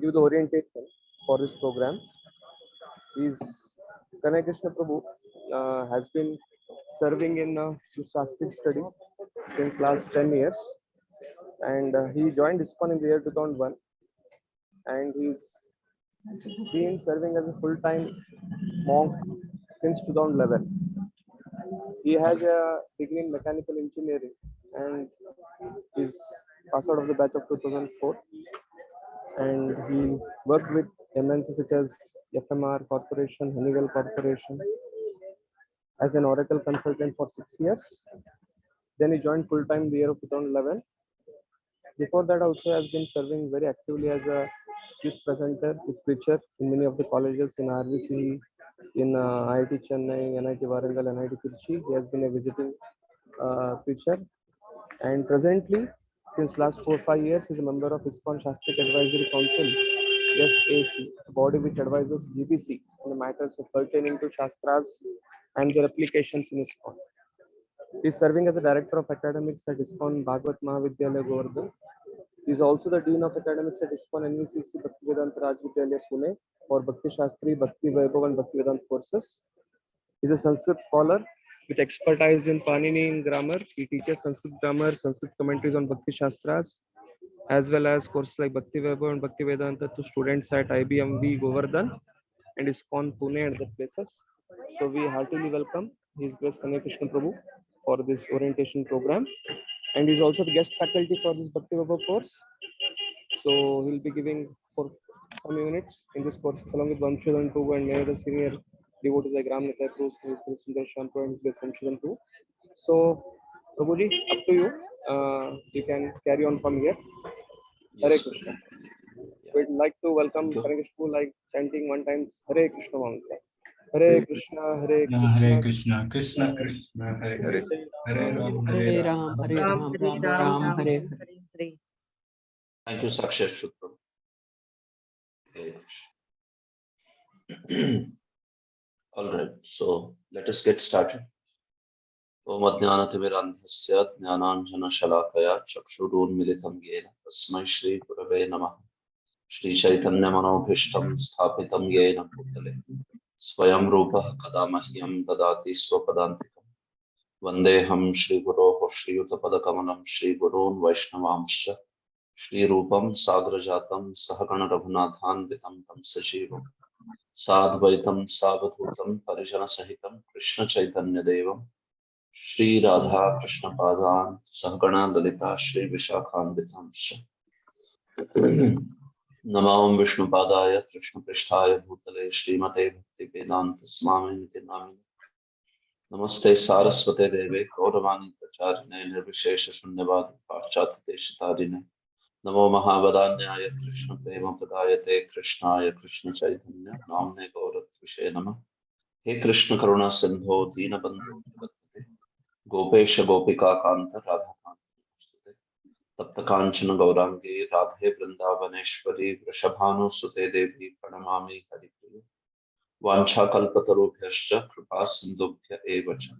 give the orientation for this program. Is Krishna Prabhu has been serving in Shastri study since last 10 years, and he joined ISKCON in the year 2001, and he's been serving as a full-time monk since 2011. He has a degree in mechanical engineering and is passed out of the batch of 2004. And he worked with MNCs such as FMR Corporation, Honeywell Corporation as an Oracle consultant for 6 years. Then he joined full-time the year of 2011. Before that also has been serving very actively as a youth presenter, youth preacher in many of the colleges in RVC, in IIT Chennai, NIT Warangal, NIT Trichy. He has been a visiting preacher, and presently, since last 4-5 years, he is a member of ISKCON Shastrik Advisory Council, SAC, a body which advises GBC on the matters pertaining to Shastras and their applications in ISKCON. He is serving as the Director of Academics at ISKCON Bhagavad Mahavidyalaya Govardhan. He is also the Dean of Academics at ISKCON NVCC Bhaktivedanta Rajavidyalaya Pune for Bhakti Shastri, Bhakti Vaibhava and Bhaktivedanta courses. He is a Sanskrit scholar with expertise in Panini in grammar. He teaches Sanskrit grammar, Sanskrit commentaries on Bhakti Shastras, as well as courses like Bhakti Vaibhava and Bhaktivedanta to students at IBMV Govardhan and ISKCON Pune and other places. So we heartily welcome His Grace Krishna Prabhu for this orientation program, and he is also the guest faculty for this Bhakti Vaibhava course. So he'll be giving for some minutes in this course along with Vamshadan Prabhu and many other senior devotees like Ram Nitai Prabhu, Sundar Shampur and his Vamshadan Prabhu. So Prabhuji, up to you. You can carry on from here. Hare Krishna. We'd like to welcome Krishna like chanting one time Hare Krishna mantra. Hare Krishna, Hare Krishna, Hare Krishna, Krishna Krishna, Hare Hare, Hare Ram, Hare Ram, Hare Ram, Ram Ram, Hare Hare. Thank you, Sakshat Shukra. All right, so let us get started. Om Adhyanathibirandhasya Jnananjana Shalakaya Chakshurunmilitam Yena Tasmai Shri Gurave Namaha Shri Chaitanya Manobhishtam Sthapitam Yena Bhutale Swayam Rupa Kadamahyam Dadati Swapadantikam Vandeham Shri Guroho Shri Utapadakamam Shri Gurun Vaishnavamsha Shri Rupam Sagrajatam Sahagana Raghunathan Vitam Tam Sajivam Sadvaitam Savadhutam Parijana Sahitam Krishna Chaitanya Devam Shri Radha Krishna Padan Sahagana Lalita Shri Vishakhan Vitamsha Namam Vishnu Padaya Krishna Prishtaya Bhutale Shri Mate Bhaktivedanta Swami Prabhupada Namaste Saraswate Deve Gauravani Pracharine Nirvishesha Shunyavadi Parchat Deshitarine Namo Mahavadanyaya Krishna Prema Padayate Krishnaya Krishna Chaitanya Namne Gaurat Vishe Nama He Krishna Karuna Sindho Dina Bandhu Gopesha Gopika Kanta Radha Kanta Tapta Kanchana Gaurangi Radhe Vrindavaneshwari Vrishabhanu Sute Devi Pranamami Haripriya Vancha Kalpatarubhyascha Kripa Sindhubhya Evacha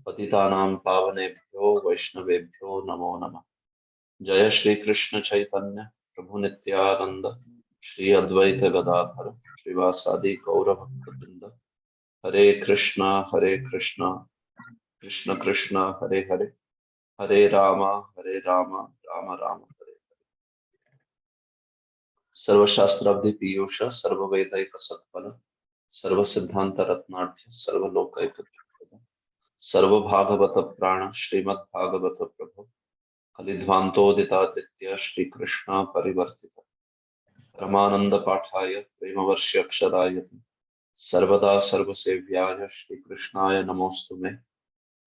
Patitanam Pavanebhyo Vaishnavebhyo Namo Namah Jaya Shri Krishna Chaitanya Prabhu Nityananda Shri Advaita Gadadhara Srivasadi Gaura Bhakta Hare Krishna Krishna Krishna Hare Hare Hare Rama Rama Rama Hare Hare Sarva Shastrabdi Piyusha Sarva Vedaika Satpala Sarva Siddhanta Ratnarthya Sarva Lokaika Sarva Bhagavata Prana Srimad Bhagavata Prabhu Kalidhvanto Ditya Shri Krishna Parivartita Ramananda Pathaya Premavarshya Akshadayati Sarvada Sarva Sevyaya Shri Krishnaya Namostume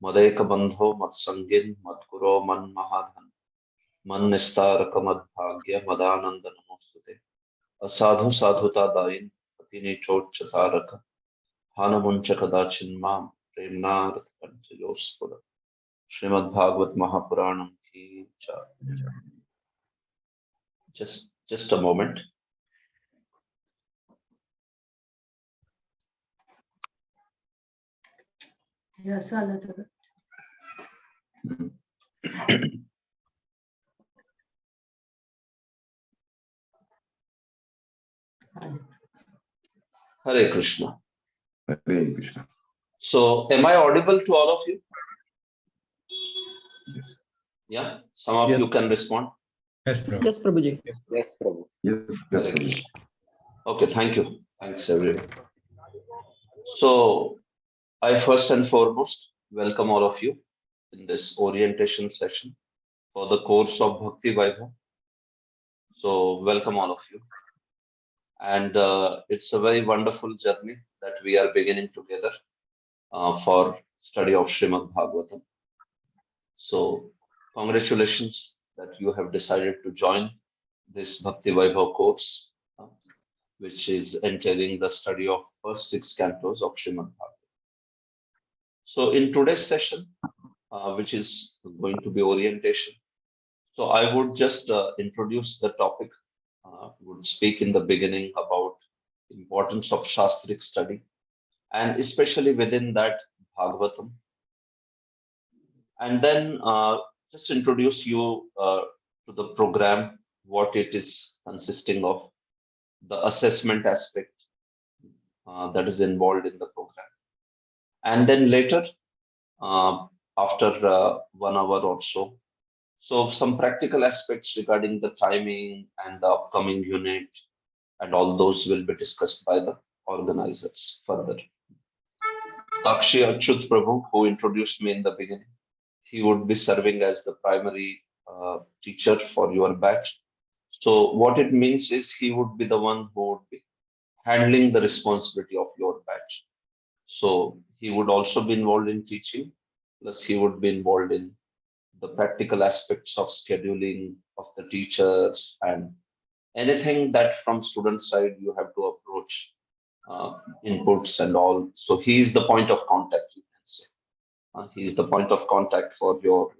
Madeka Bandho Mat Sangin Mat Guru Man Mahadhan Man Nistaraka Mad Bhagya Madananda Namostute Asadhu Sadhuta Dain Patini Chot Chataraka Hanamuncha Kadachin Mam Premna Ratkancha Yospura Srimad Bhagavat Mahapuranam Ki Jai. Just a moment. Yes, Hare Krishna. Hare Krishna. So, am I audible to all of you? Yes. Yeah, some of you can respond. Yes, Prabhu. Yes, Prabhuji. Yes, Prabhu. Yes. Hare Krishna. Okay, thank you. Thanks, everyone. So, I first and foremost welcome all of you in this orientation session for the course of Bhakti Vaibhava. So, welcome all of you. And it's a very wonderful journey that we are beginning together for study of Srimad Bhagavatam. So, congratulations that you have decided to join this Bhakti Vaibhava course, which is entailing the study of first 6 cantos of Srimad Bhagavatam. So, in today's session, which is going to be orientation, so I would just introduce the topic, would speak in the beginning about importance of Shastric study, and especially within that Bhagavatam. And then just introduce you to the program, what it is consisting of, the assessment aspect that is involved in the program. And then later, after 1 hour or so, some practical aspects regarding the timing and the upcoming unit and all those will be discussed by the organizers further. Takshi Achyut Prabhu, who introduced me in the beginning, he would be serving as the primary teacher for your batch. So what it means is he would be the one who would be handling the responsibility of your batch. So he would also be involved in teaching, plus he would be involved in the practical aspects of scheduling of the teachers and anything that from student side you have to approach inputs and all. So he is the point of contact, you can say. He is the point of contact for your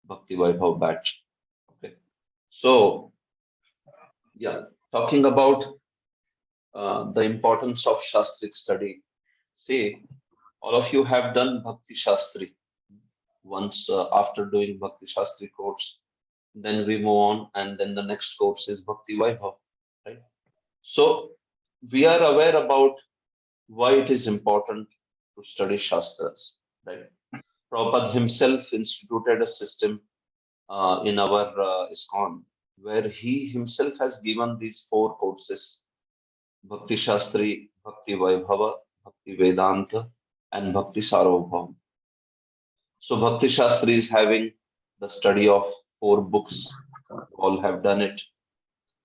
Bhakti Vaibhava batch. Okay. So, yeah, talking about the importance of Shastric study. See, all of you have done Bhakti Shastri. Once after doing Bhakti Shastri course, then we move on, and then the next course is Bhakti Vaibhava, right? So we are aware about why it is important to study Shastras, right? Prabhupada himself instituted a system in our ISKCON where he himself has given these 4 courses: Bhakti Shastri, Bhakti Vaibhava, Bhakti Vedanta, and Bhakti Sarvabhauma. So Bhakti Shastri is having the study of 4 books. All have done it.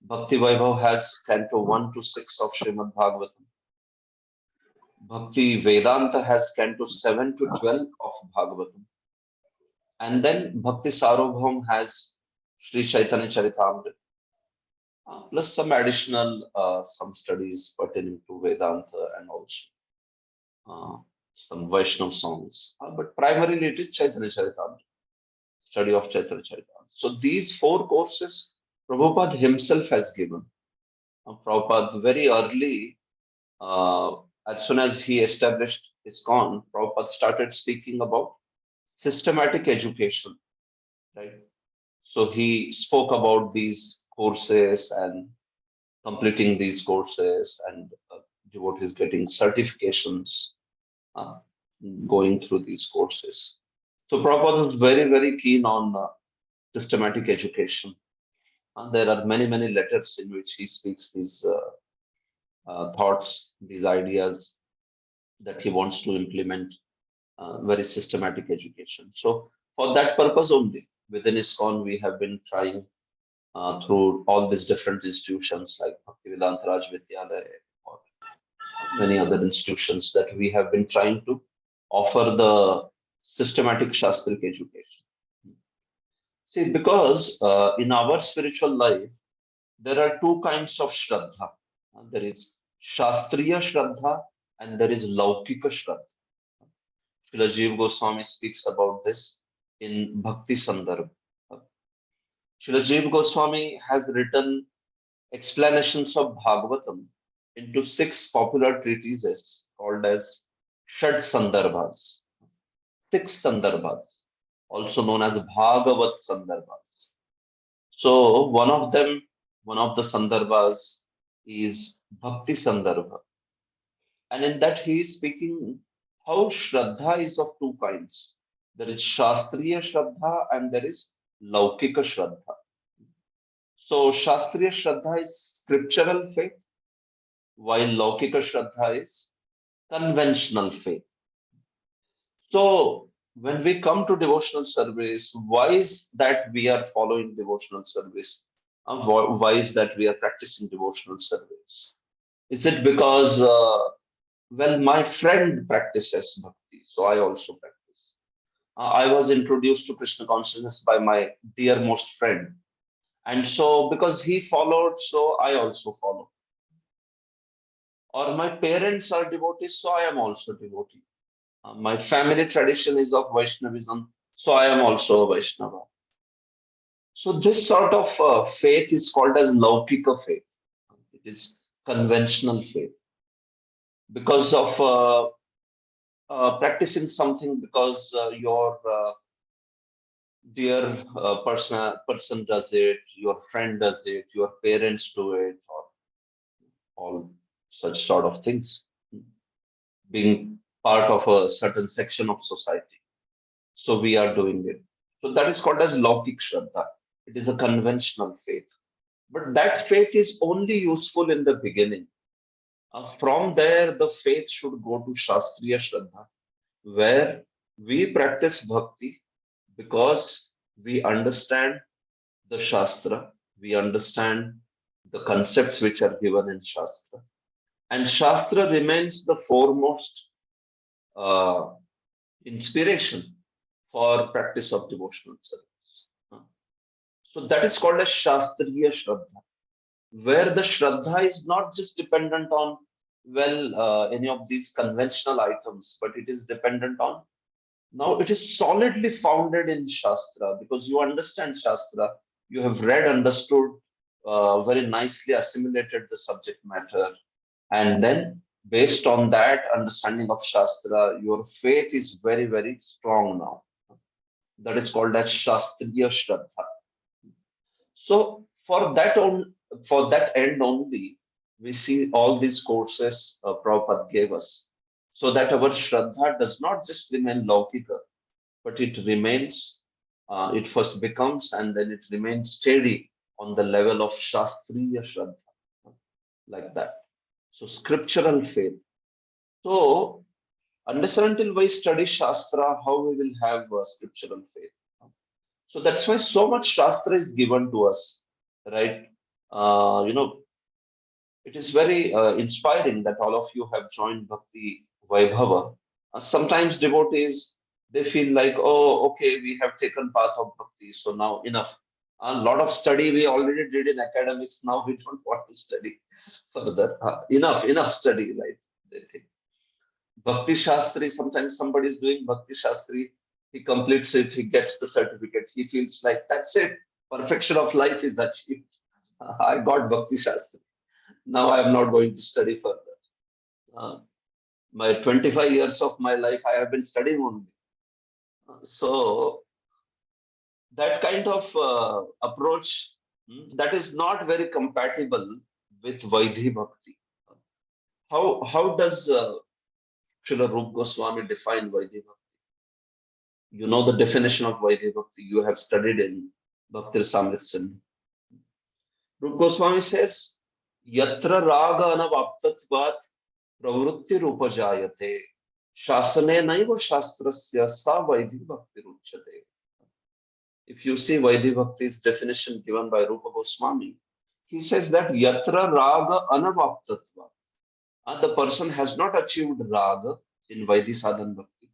Bhakti Vaibhava has canto 1 to 6 of Srimad Bhagavatam. Bhakti Vedanta has canto 7 to 12 of Bhagavatam. And then Bhakti Sarvabhauma has Sri Chaitanya Charitamrita, plus some additional some studies pertaining to Vedanta and also some Vaishnava songs. But primarily it is Chaitanya Charitamrita, study of Chaitanya Charitamrita. So these 4 courses Prabhupada himself has given. Prabhupada very early, as soon as he established ISKCON, Prabhupada started speaking about systematic education, right? So he spoke about these courses and completing these courses and devotees getting certifications, going through these courses. So Prabhupada was very, very keen on systematic education. And there are many, many letters in which he speaks these thoughts, these ideas that he wants to implement very systematic education. So for that purpose only, within ISKCON, we have been trying through all these different institutions like Bhaktivedanta Rajavidyalaya or many other institutions that we have been trying to offer the systematic Shastric education. See, because in our spiritual life, there are 2 kinds of Shraddha. There is Shastriya Shraddha and there is Laukika Shraddha. Srila Jiva Goswami speaks about this in Bhakti Sandarbha. Srila Jiva Goswami has written explanations of Bhagavatam into 6 popular treatises called as Shad Sandarbhas. 6 Sandarbhas, also known as Bhagavat Sandarbhas. So one of them, one of the Sandarbhas is Bhakti Sandarbha. And in that he is speaking how Shraddha is of two kinds. There is Shastriya Shraddha and there is Laukika Shraddha. So Shastriya Shraddha is scriptural faith, while Laukika Shraddha is conventional faith. So when we come to devotional service, why is that we are following devotional service? Why is that we are practicing devotional service? Is it because, well, my friend practices bhakti, so I also practice. I was introduced to Krishna consciousness by my dearmost friend. And so because he followed, so I also follow. Or my parents are devotees, so I am also devotee. My family tradition is of Vaishnavism, so I am also a Vaishnava. So this sort of faith is called as Laukika faith. It is conventional faith. Because of practicing something, because your dear person does it, your friend does it, your parents do it, or all such sort of things. Being part of a certain section of society. So we are doing it. So that is called as Laukik Shraddha. It is a conventional faith. But that faith is only useful in the beginning. From there, the faith should go to Shastriya Shraddha, where we practice bhakti because we understand the Shastra, we understand the concepts which are given in Shastra. And Shastra remains the foremost inspiration for practice of devotional service. So that is called as Shastriya Shraddha, where the Shraddha is not just dependent on, well, any of these conventional items, but it is dependent on, now it is solidly founded in Shastra, because you understand Shastra, you have read, understood, very nicely assimilated the subject matter, and then based on that understanding of Shastra, your faith is very, very strong now. That is called as Shastriya Shraddha. So for that end only, we see all these courses Prabhupada gave us, so that our Shraddha does not just remain Laukika, but it remains, it first becomes and then it remains steady on the level of Shastriya Shraddha, like that. So scriptural faith. So unless and until we study Shastra, how we will have scriptural faith? So that's why so much Shastra is given to us, right? It is very inspiring that all of you have joined Bhakti Vaibhava. Sometimes devotees, they feel like, oh, okay, we have taken path of bhakti, so now enough. A lot of study we already did in academics, now we don't want to study further. Enough study, right? They think. Bhakti Shastri, sometimes somebody is doing Bhakti Shastri, he completes it, he gets the certificate, he feels like that's it, perfection of life is achieved. I got Bhakti Shastri. Now I am not going to study further. My 25 years of my life, I have been studying only. So that kind of approach, that is not very compatible with Vaidhi Bhakti. How does Srila Rupa Goswami define Vaidhi Bhakti? You know the definition of Vaidhi Bhakti. You have studied in Bhakti Rasamrita. Rupa Goswami says, Yatra raga anavaptatvat pravrutti rupajayate shasane naiva shastrasya sa Vaidhi Bhakti ruchyate. If you see Vaidhi Bhakti's definition given by Rupa Goswami, he says that Yatra raga anavaptatvat. The person has not achieved raga in Vaidhi Sadhan Bhakti.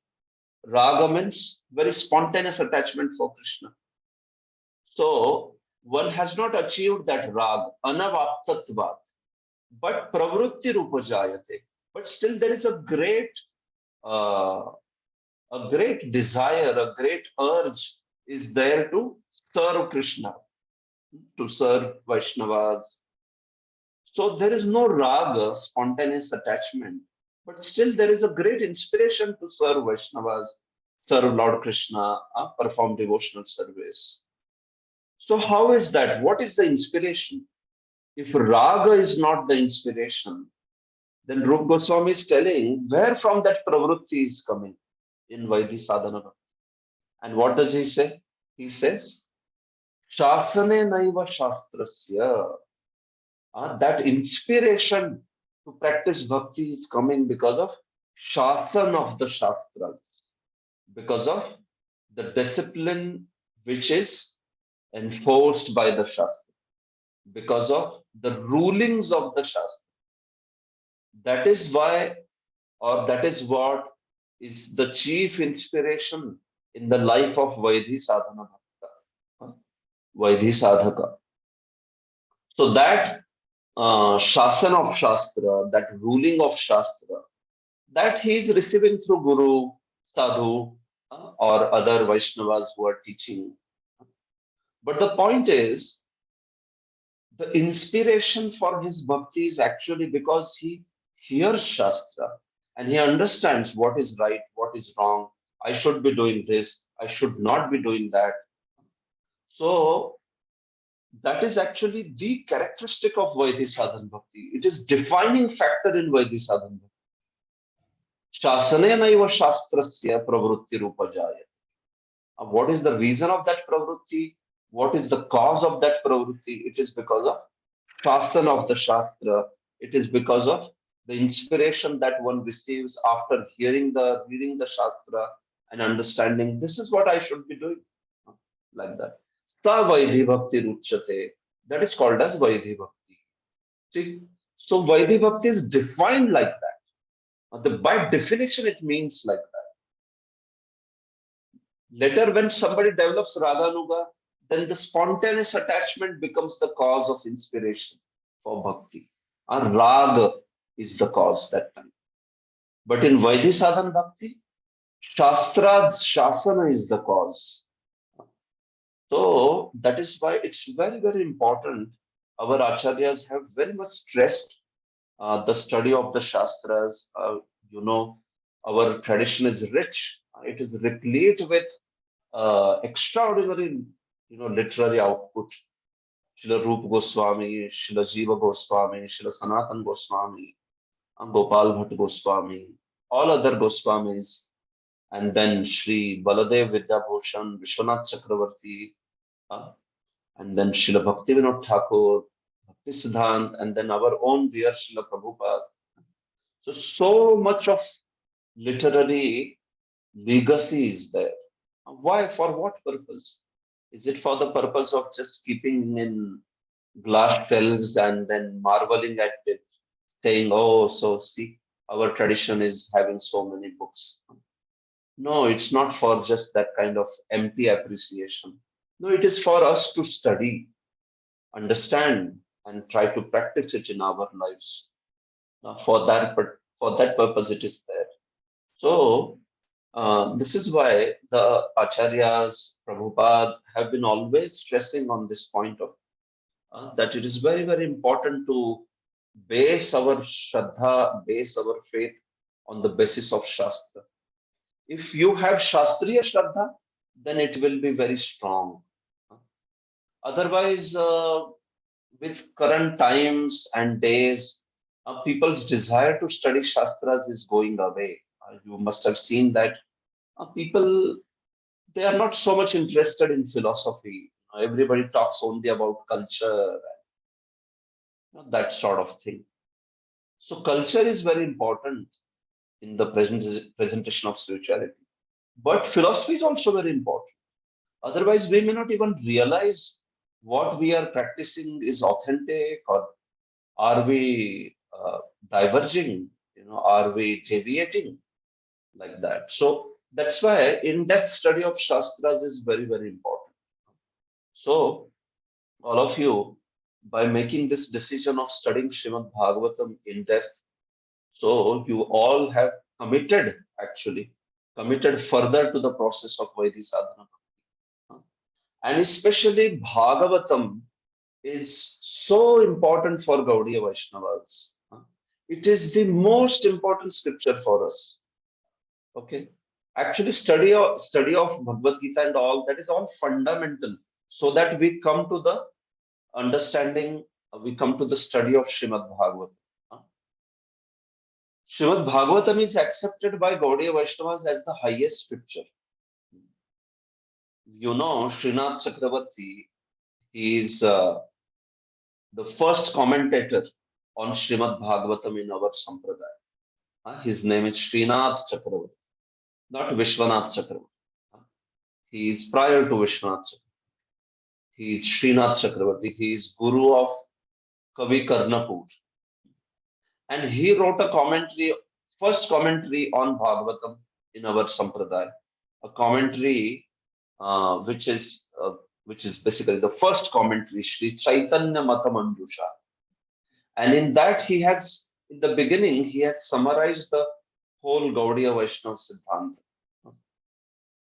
Raga means very spontaneous attachment for Krishna. So one has not achieved that raga, anavaptatvat, but pravrutti rupajayate. But still there is a great desire, a great urge is there to serve Krishna, to serve Vaishnavas. So there is no raga, spontaneous attachment, but still there is a great inspiration to serve Vaishnavas, serve Lord Krishna, perform devotional service. So how is that? What is the inspiration? If raga is not the inspiration, then Rupa Goswami is telling where from that pravrutti is coming in Vaidhi Sadhana. And what does he say? He says, Shasane naiva shastrasya. That inspiration to practice bhakti is coming because of shasan of the shastras, because of the discipline which is enforced by the shastra, because of the rulings of the shastra. That is why, or that is what is the chief inspiration in the life of Vaidhi Sadhana Bhakta, Vaidhi Sadhaka. So that shasan of Shastra, that ruling of Shastra, that he is receiving through Guru, Sadhu, or other Vaishnavas who are teaching. But the point is, the inspiration for his bhakti is actually because he hears Shastra and he understands what is right, what is wrong. I should be doing this, I should not be doing that. So that is actually the characteristic of Vaidhi Sadhan Bhakti. It is defining factor in Vaidhi Sadhan Bhakti. Shasanenaiva shastrasya pravrutti rupa jayate. What is the reason of that pravrutti? What is the cause of that pravrutti? It is because of shasan of the shastra. It is because of the inspiration that one receives after reading the shastra and understanding this is what I should be doing. Like that. Sa Vaidhi Bhakti Ruchyate. That is called as Vaidhi Bhakti. See? So Vaidhi Bhakti is defined like that. By definition, it means like that. Later, when somebody develops Raganuga, then the spontaneous attachment becomes the cause of inspiration for bhakti. And Raga is the cause that time. But in Vaidhi Sadhan Bhakti, Shasana is the cause. So that is why it's very, very important. Our acharyas have very much stressed the study of the Shastras. Our tradition is rich. It is replete with extraordinary, literary output. Srila Rupa Goswami, Srila Jiva Goswami, Srila Sanatan Goswami, Gopal Bhatt Goswami, all other Goswamis, and then Sri Baladev Vidyabhushan, Vishwanath Chakravarti, and then Srila Bhaktivedanta Thakur, Bhakti Siddhant, and then our own dear Srila Prabhupada. So much of literary legacy is there. Why? For what purpose? Is it for the purpose of just keeping in glass shelves and then marveling at it, saying, oh, so see, our tradition is having so many books? No, it's not for just that kind of empty appreciation. No, it is for us to study, understand, and try to practice it in our lives. For that purpose, it is there. So, this is why the acharyas, Prabhupada, have been always stressing on this point of that it is very, very important to base our Shraddha, base our faith on the basis of Shastra. If you have Shastriya Shraddha, then it will be very strong. Otherwise, with current times and days, people's desire to study Shastras is going away. You must have seen that people, they are not so much interested in philosophy. Everybody talks only about culture, that sort of thing. So culture is very important in the presentation of spirituality. But philosophy is also very important. Otherwise, we may not even realize what we are practicing is authentic, or are we diverging, are we deviating, like that. So that's why in-depth study of Shastras is very, very important. So all of you, by making this decision of studying Srimad Bhagavatam in depth, so you all have committed further to the process of Vaidhi Sadhana. And especially Bhagavatam is so important for Gaudiya Vaishnavas. It is the most important scripture for us. Okay. Actually, study of Bhagavad Gita and all, that is all fundamental, so that we come to the understanding we come to the study of Srimad Bhagavatam. Srimad Bhagavatam is accepted by Gaudiya Vaishnavas as the highest scripture. You know, Srinath Chakravarti is the first commentator on Srimad Bhagavatam in our Sampradaya. His name is Srinath Chakravarti, not Vishwanath Chakravarti. He is prior to Vishwanath Chakravarti. He is Srinath Chakravarti. He is Guru of Kavi Karnapur. And he wrote a commentary, first commentary on Bhagavatam in our Sampradaya. A commentary which is basically the first commentary, Sri Chaitanya Mata Manjusha. And in that he has, in the beginning, he has summarized the whole Gaudiya Vaishnava Siddhanta.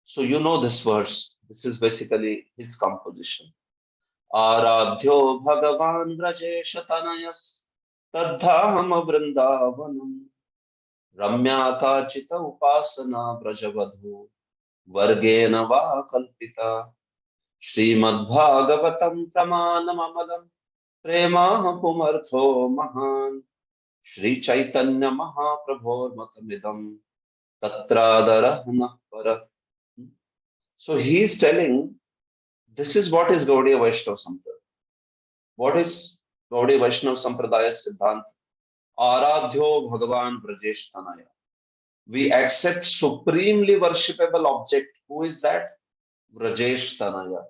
So you know this verse. This is basically his composition. Aradhyo Bhagavan Vrajesha Tanayas Tadham Vrindavanam Ramya Kachita Upasana Brajavadhu Vargena Va Kalpita Srimad Bhagavatam Pramanam Amalam Prema Pumartho Mahan Shri Chaitanya Mahaprabhor Matamidam Tatradarahna Para. So he is telling, this is what is Gaudiya Vaishnava Sampradaya. What is Gaudiya Vaishnava Sampradaya Siddhanta? Aradhyo Bhagavan Brajesh Tanaya. We accept supremely worshipable object. Who is that? Brajesh Tanaya.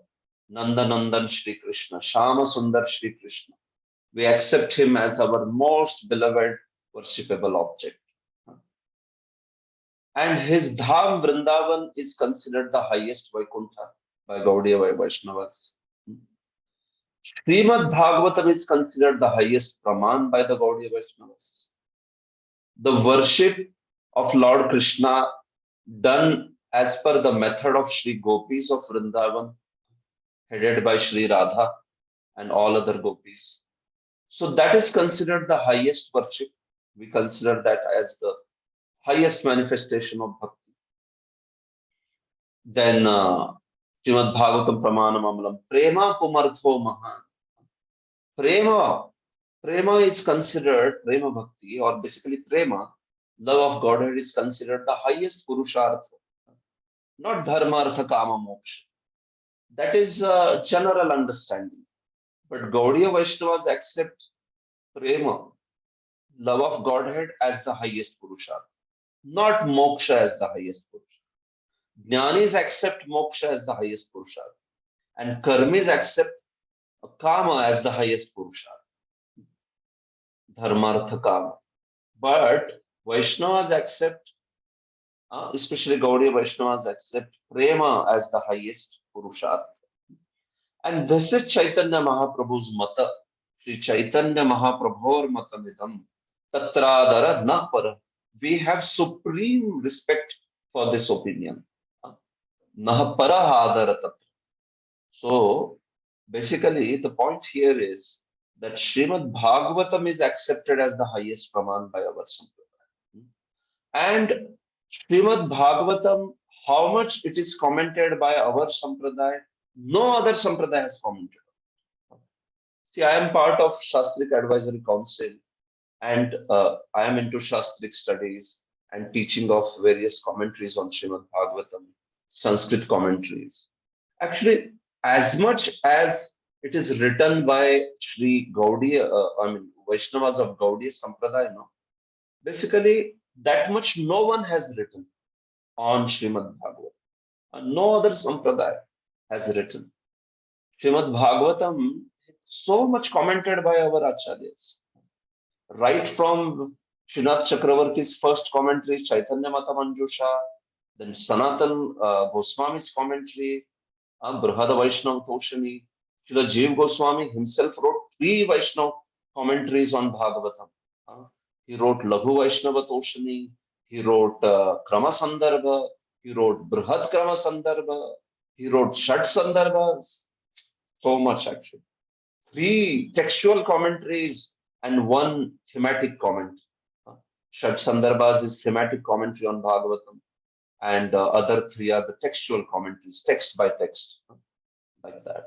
Nanda Nandan Shri Krishna. Shama Sundar Shri Krishna. We accept him as our most beloved worshipable object. And his Dham Vrindavan is considered the highest Vaikuntha by Gaudiya Vaishnavas. Srimad Bhagavatam is considered the highest Praman by the Gaudiya Vaishnavas. The worship of Lord Krishna done as per the method of Sri Gopis of Vrindavan, headed by Sri Radha and all other Gopis. So that is considered the highest worship. We consider that as the highest manifestation of bhakti. Then Srimad Bhagavatam Pramanam Amalam Prema Pumartho Mahan. Prema is considered, Prema Bhakti, or basically Prema, love of Godhead, is considered the highest Purushartha, not Dharma, Artha, Kama, Moksha. That is a general understanding. But Gaudiya Vaishnavas accept Prema, love of Godhead, as the highest Purushartha, not Moksha as the highest Purushartha. Jnanis accept Moksha as the highest Purushartha, and Karmis accept Kama as the highest Purushartha. Dharmartha Kama. But Vaishnavas accept, especially Gaudiya Vaishnavas accept Prema as the highest Purushartha. And this is Chaitanya Mahaprabhu's Mata. Sri Chaitanya Mahaprabhor Matamidam Tatradara Napara. We have supreme respect for this opinion. Nahapara Hadara Tatra. So basically the point here is that Srimad Bhagavatam is accepted as the highest Praman by our Sampradaya. And Srimad Bhagavatam, how much it is commented by our Sampradaya, no other Sampradaya has commented. See, I am part of Shastric Advisory Council, and I am into Shastric studies and teaching of various commentaries on Srimad Bhagavatam, Sanskrit commentaries. Actually, as much as it is written by Sri Gaudiya, Vaishnavas of Gaudiya Sampradaya, no? Basically, that much no one has written on Srimad Bhagavatam. No other Sampradaya has written. Srimad Bhagavatam is so much commented by our Acharyas. Right from Srinath Chakravarti's first commentary, Chaitanya Mata Manjusha, then Sanatan Goswami's commentary, Brihada Vaishnava Toshani, Srila Jeev Goswami himself wrote 3 Vaishnava commentaries on Bhagavatam. He wrote Laghu Vaishnava Toshani, he wrote Krama Sandarbha, he wrote Brihad Krama Sandarbha, he wrote Shad Sandarbhas. So much actually. 3 textual commentaries and 1 thematic comment. Shad Sandarbhas is thematic commentary on Bhagavatam, and other 3 are the textual commentaries, text by text, like that.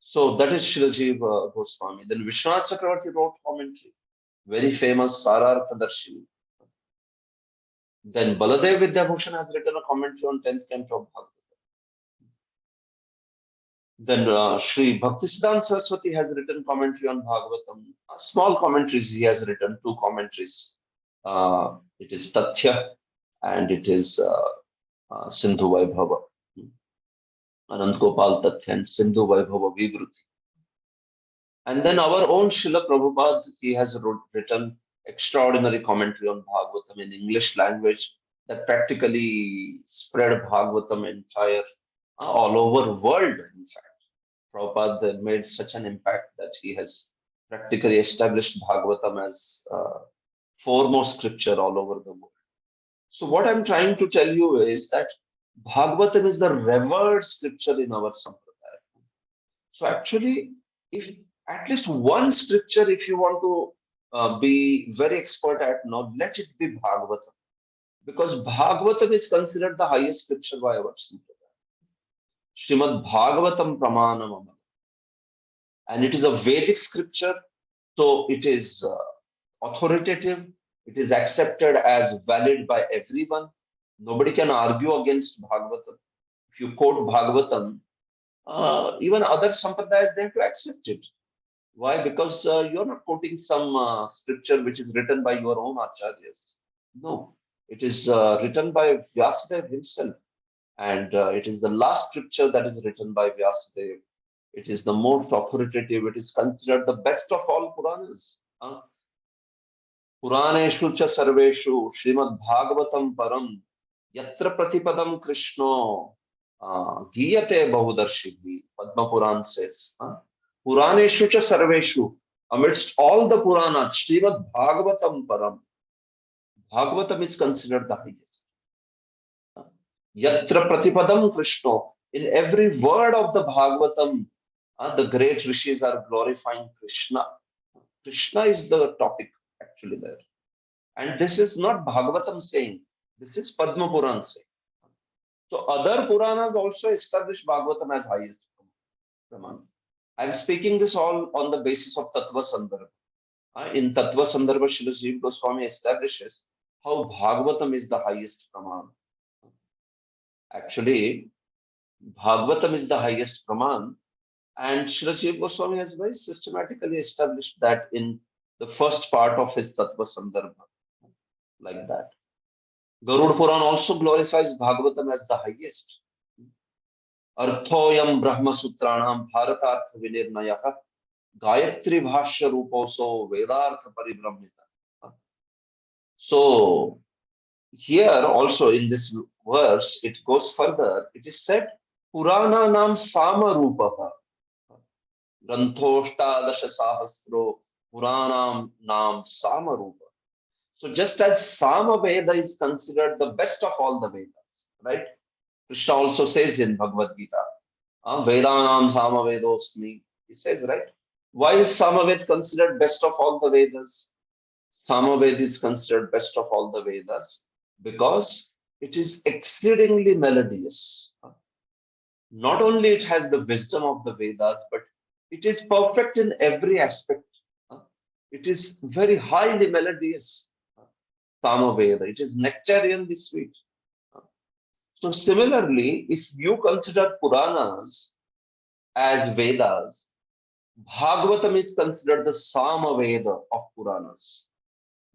So that is Shilaji Goswami. Then Vishwanath Chakravarti wrote commentary, very famous Sarartha Darshini. Then Baladev Vidyabhushan has written a commentary on 10th canto of Bhagavad. Then Sri Bhaktisiddhanta Saraswati has written commentary on Bhagavatam. Small commentaries he has written, 2 commentaries. It is Tathya and it is Sindhu Vaibhava. Anant Gopal Tathya and Sindhu Vaibhava Vibhuti. And then our own Srila Prabhupada, he has written extraordinary commentary on Bhagavatam in English language that practically spread Bhagavatam entire, all over world, in fact. Prabhupada made such an impact that he has practically established Bhagavatam as foremost scripture all over the world. So what I'm trying to tell you is that Bhagavatam is the revered scripture in our Sampradaya. So actually, if at least one scripture, if you want to be very expert at now, let it be Bhagavatam. Because Bhagavatam is considered the highest scripture by our Sampradaya. Srimad Bhagavatam Pramanam. And it is a Vedic scripture, so it is authoritative, it is accepted as valid by everyone. Nobody can argue against Bhagavatam. If you quote Bhagavatam, even other sampradayas, they have to accept it. Why? Because you're not quoting some scripture which is written by your own acharyas. No, it is written by Vyasadeva himself. And it is the last scripture that is written by Vyasadeva. It is the most authoritative. It is considered the best of all Puranas. Puraneshu cha sarveshu Srimad Bhagavatam param yatra pratipadam Krishno giyate bahudarshibhi. Padma Puran says. Puraneshu cha sarveshu. Amidst all the Puranas, Srimad Bhagavatam param. Bhagavatam is considered the highest. Yatra pratipadam Krishno. In every word of the Bhagavatam, the great rishis are glorifying Krishna. Krishna is the topic actually there. And this is not Bhagavatam saying, this is Padma Puran saying. So other Puranas also establish Bhagavatam as highest Praman. I'm speaking this all on the basis of Tattva Sandarbha. In Tattva Sandarbha, Srila Jiva Goswami establishes how Bhagavatam is the highest Praman. Actually, Bhagavatam is the highest Praman. And Srila Jiva Goswami has very systematically established that in the first part of his Tattva Sandarbha, like that. Garuda Puran also glorifies Bhagavatam as the highest. Arthoyam Brahma Sutranam Bharatartha Vinirnayaha Gayatri Bhashya Ruposo Vedartha Paribrahmita. So here also in this verse, it goes further. It is said, Purana Nam Sama Rupaha. Granthoshtha Dasha Sahasro Puranam Nam Samarupa. So just as Sama Veda is considered the best of all the Vedas, right? Krishna also says in Bhagavad Gita, Vedanam Sama Vedosmi. He says, right? Why is Sama Veda considered best of all the Vedas? Sama Veda is considered best of all the Vedas because it is exceedingly melodious. Not only it has the wisdom of the Vedas, but it is perfect in every aspect. It is very highly melodious. Samaveda. It is nectarianly sweet. So similarly, if you consider Puranas as Vedas, Bhagavatam is considered the Samaveda of Puranas.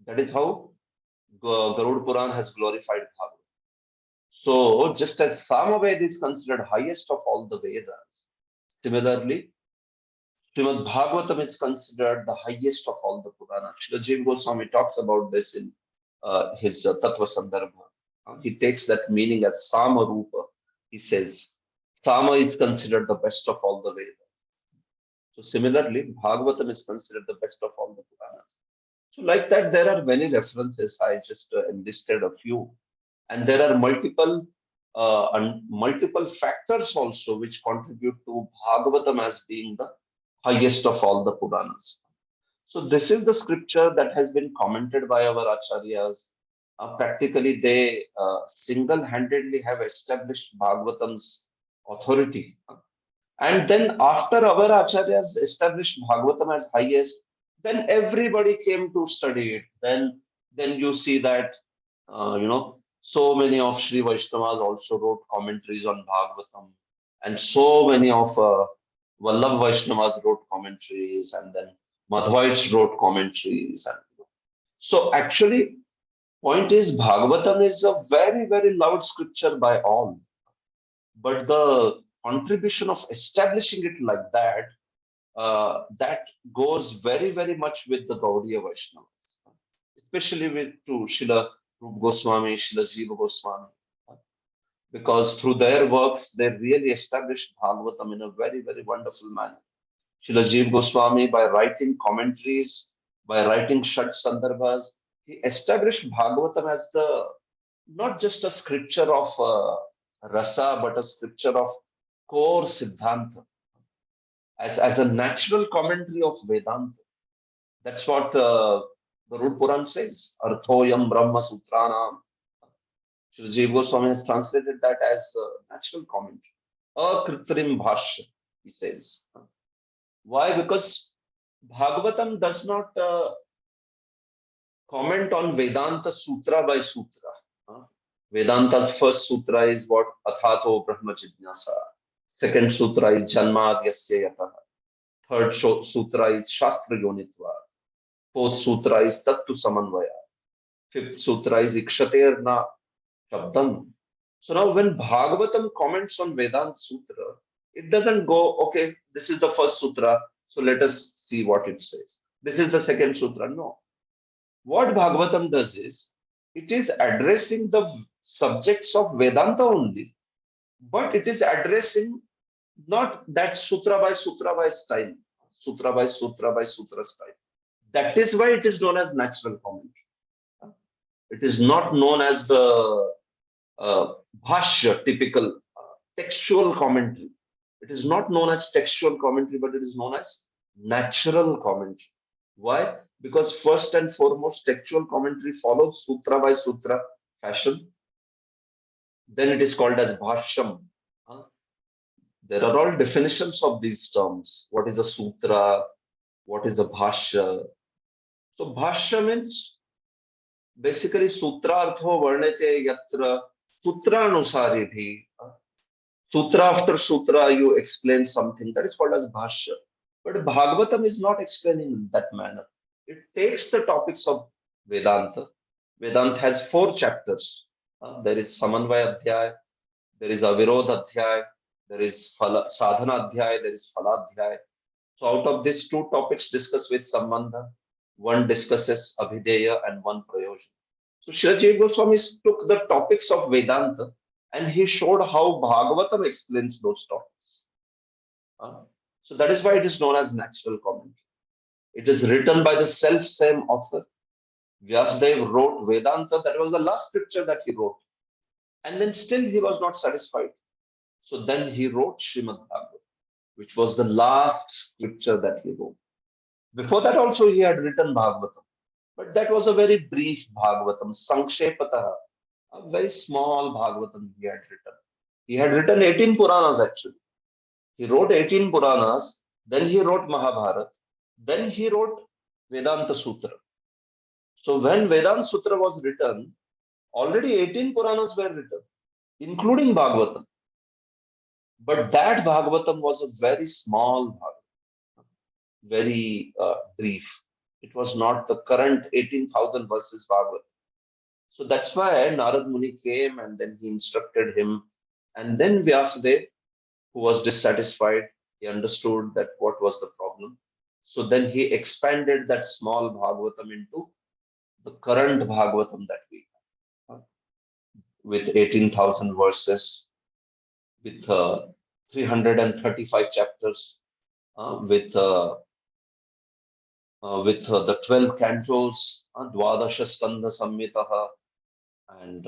That is how Garuda Puran has glorified Bhagavatam. So just as Samaveda is considered highest of all the Vedas, similarly, Srimad Bhagavatam is considered the highest of all the Puranas. Srila Jiva Goswami talks about this in his Tattva Sandarbha. He takes that meaning as Sama Rupa. He says, Sama is considered the best of all the Vedas. So similarly, Bhagavatam is considered the best of all the Puranas. So like that, there are many references. I just enlisted a few. And there are multiple factors also which contribute to Bhagavatam as being the highest of all the Puranas. So this is the scripture that has been commented by our acharyas. Practically, they single-handedly have established Bhagavatam's authority. And then after our acharyas established Bhagavatam as highest, then everybody came to study it. Then you see that, so many of Sri Vaishnavas also wrote commentaries on Bhagavatam, and so many of Vallabh Vaishnavas wrote commentaries, and then Madhvites wrote commentaries. And so actually, point is Bhagavatam is a very, very loved scripture by all. But the contribution of establishing it like that, that goes very, very much with the Gaudiya Vaishnavas, especially with to Srila Rupa Goswami, Srila Jiva Goswami, because through their works, they really established Bhagavatam in a very, very wonderful manner. Srila Jiva Goswami, by writing commentaries, by writing Shat Sandarbhas, he established Bhagavatam as not just a scripture of rasa, but a scripture of core Siddhanta, as a natural commentary of Vedanta. That's what the Root Puran says, Arthoyam Brahma Sutranam. Srila Jiva Goswami has translated that as a natural commentary. Akritrim Bhashya, he says. Why? Because Bhagavatam does not comment on Vedanta sutra by sutra. Vedanta's first sutra is what? Athato Brahma Jidnyasa. Second sutra is Janmad Yasya Yataha. Third sutra is Shastra Yonitva. Fourth sutra is Tattu Samanvaya. Fifth sutra is Ikshaterna Shabdam. So now when Bhagavatam comments on Vedanta Sutra, it doesn't go, okay, this is the first sutra, so let us see what it says. This is the second sutra. No. What Bhagavatam does is, it is addressing the subjects of Vedanta only, but it is addressing not that sutra by style, sutra by sutra style. That is why it is known as natural commentary. It is not known as the bhashya, typical textual commentary. It is not known as textual commentary, but it is known as natural commentary. Why? Because first and foremost, textual commentary follows sutra by sutra fashion. Then it is called as bhashyam. There are all definitions of these terms. What is a sutra? What is a bhashya? So bhashya means basically sutra artho varnate yatra sutra anusari bhi. Sutra after sutra, you explain something. That is called as bhashya. But Bhagavatam is not explaining in that manner. It takes the topics of Vedanta. Vedanta has 4 chapters. There is Samanvaya Adhyaya, there is Avirodha Adhyaya, there is Sadhana Adhyaya, there is Phala Adhyaya. So out of these 2 topics discussed with Sambandha, one discusses Abhideya and one Prayojan. So Srila Jiva Goswami took the topics of Vedanta and he showed how Bhagavatam explains those topics. So that is why it is known as natural commentary. It is written by the self-same author. Vyasadeva wrote Vedanta. That was the last scripture that he wrote. And then still he was not satisfied. So then he wrote Srimad Bhagavatam, which was the last scripture that he wrote. Before that also he had written Bhagavatam. But that was a very brief Bhagavatam, Sankshepataha, a very small Bhagavatam he had written. He had written 18 Puranas actually. He wrote 18 Puranas, then he wrote Mahabharata, then he wrote Vedanta Sutra. So when Vedanta Sutra was written, already 18 Puranas were written, including Bhagavatam. But that Bhagavatam was a very small Bhagavatam, very brief. It was not the current 18,000 verses Bhagavatam. So that's why Narad Muni came and then he instructed him. And then Vyasadeva, who was dissatisfied, he understood that what was the problem. So then he expanded that small Bhagavatam into the current Bhagavatam that we have, with 18,000 verses, with 335 chapters, with the 12 cantos, Dvadasha Skandha Samhitaha, and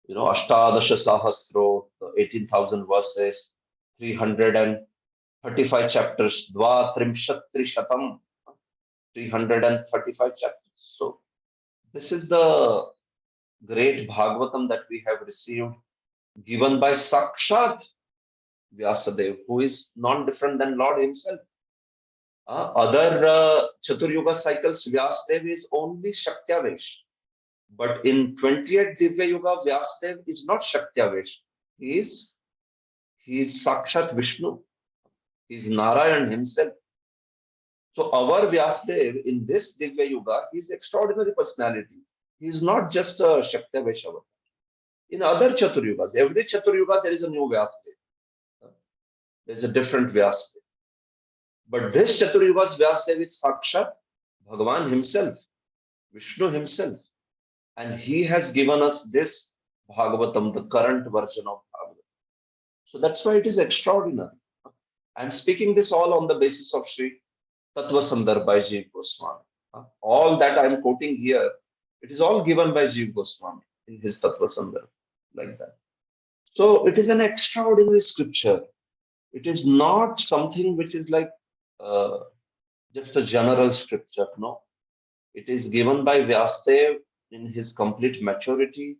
Ashtadasha Sahasro, 18,000 verses, 335 chapters, Dva Trimshat Trishatam, 335 chapters. So this is the great Bhagavatam that we have received, given by Sakshat Vyasadeva, who is non-different than Lord himself. Other Chaturyuga cycles, Vyasadeva is only Shaktyavesh. But in 28th Divya Yuga, Vyasadeva is not Shaktyavesh. He is Sakshat Vishnu. He is Narayan himself. So our Vyasadeva in this Divya Yuga, he is extraordinary personality. He is not just a Shaktyavesh avatar. In other Chaturyugas, every Chaturyuga there is a new Vyasadeva. There is a different Vyasadeva. But this Chaturyuga's Vyasadeva is Sakshat Bhagavan himself, Vishnu himself. And he has given us this Bhagavatam, the current version of Bhagavatam. So that's why it is extraordinary. I'm speaking this all on the basis of Sri Tattva Sandar by Jiva Goswami. All that I'm quoting here, it is all given by Jiva Goswami in his Tattva Sandar, like that. So it is an extraordinary scripture. It is not something which is like just a general scripture, no. It is given by Vyasadeva in his complete maturity.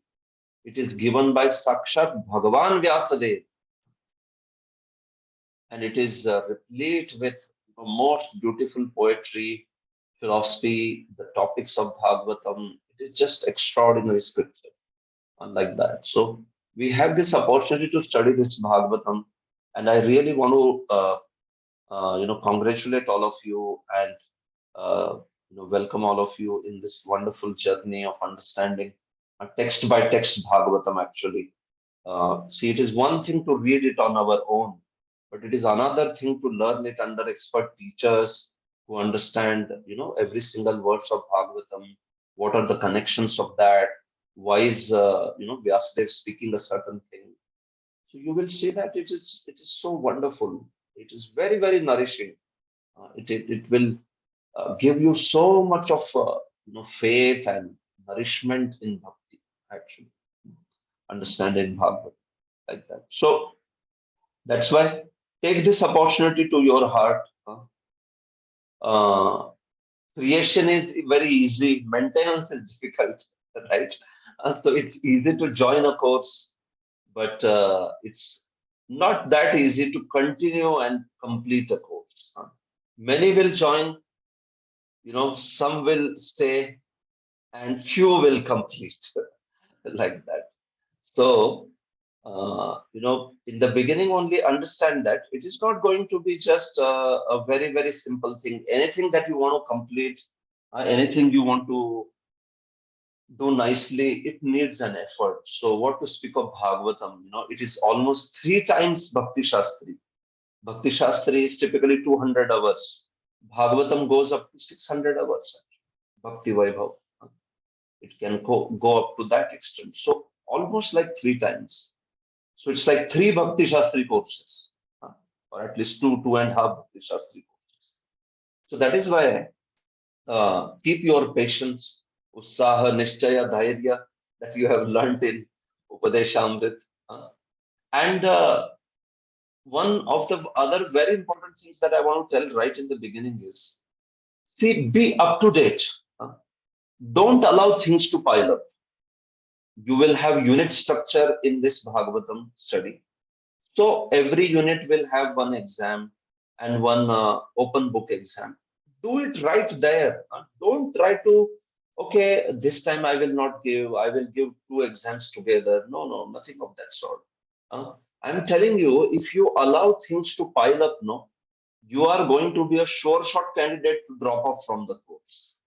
It is given by Sakshat Bhagavan Vyasadeva. And it is replete with the most beautiful poetry, philosophy, the topics of Bhagavatam. It is just extraordinary scripture, like that. So we have this opportunity to study this Bhagavatam, and I really want to, congratulate all of you and welcome all of you in this wonderful journey of understanding text by text Bhagavatam. Actually, see, it is one thing to read it on our own, but it is another thing to learn it under expert teachers who understand, every single words of Bhagavatam. What are the connections of that? Why is, Vyasadeva speaking a certain thing? So you will see that it is so wonderful. It is very, very nourishing. It will give you so much of, faith and nourishment in bhakti, actually, understanding Bhagavatam, like that. So that's why take this opportunity to your heart. Creation is very easy, maintenance is difficult, right? So it's easy to join a course, but it's not that easy to continue and complete a course. Many will join, some will stay, and few will complete, like that. So, in the beginning, only understand that it is not going to be just a very, very simple thing. Anything that you want to complete, anything you want to do nicely, it needs an effort. So, what to speak of Bhagavatam? It is almost 3 times Bhakti Shastri. Bhakti Shastri is typically 200 hours. Bhagavatam goes up to 600 hours. Bhakti Vaibhava. It can go up to that extent. So, almost like 3 times. So it's like 3 Bhakti Shastri courses, or at least 2.5 Bhakti Shastri courses. So that is why keep your patience, Ussaha, Nishchaya, Dhairya that you have learned in Upadeshamrit. And one of the other very important things that I want to tell right in the beginning is, see, be up to date. Don't allow things to pile up. You will have unit structure in this Bhagavatam study. So every unit will have one exam and one open book exam. Do it right there. Don't try to, okay, this time I will not give, I will give 2 exams together. No, nothing of that sort. I'm telling you, if you allow things to pile up, you are going to be a sure shot candidate to drop off from the course.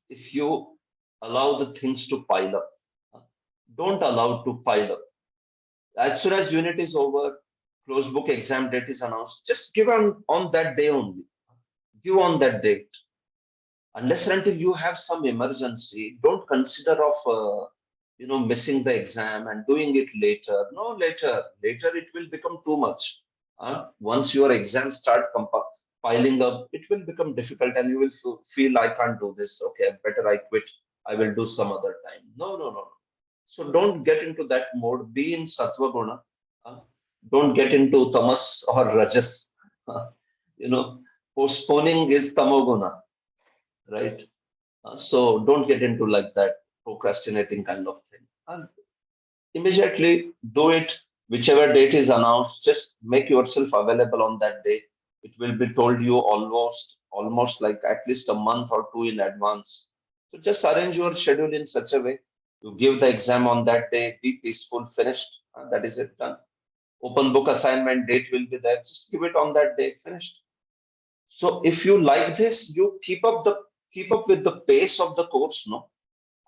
If you allow the things to pile up, don't allow to pile up. As soon as unit is over, closed book exam date is announced, just give on that day only. Give on that date. Unless and until you have some emergency, don't consider of missing the exam and doing it later. No, later it will become too much. Once your exams start piling up, it will become difficult and you will feel I can't do this. Okay, better I quit. I will do some other time. No. So don't get into that mode. Be in Sattva Guna. Don't get into Tamas or Rajas. Postponing is Tamoguna, right? So don't get into like that procrastinating kind of thing. And immediately do it whichever date is announced, just make yourself available on that day. It will be told you almost like at least a month or two in advance. So just arrange your schedule in such a way. You give the exam on that day, be peaceful, finished. That is it, done. Open book assignment date will be there. Just give it on that day, finished. So if you like this, you keep up with the pace of the course. No,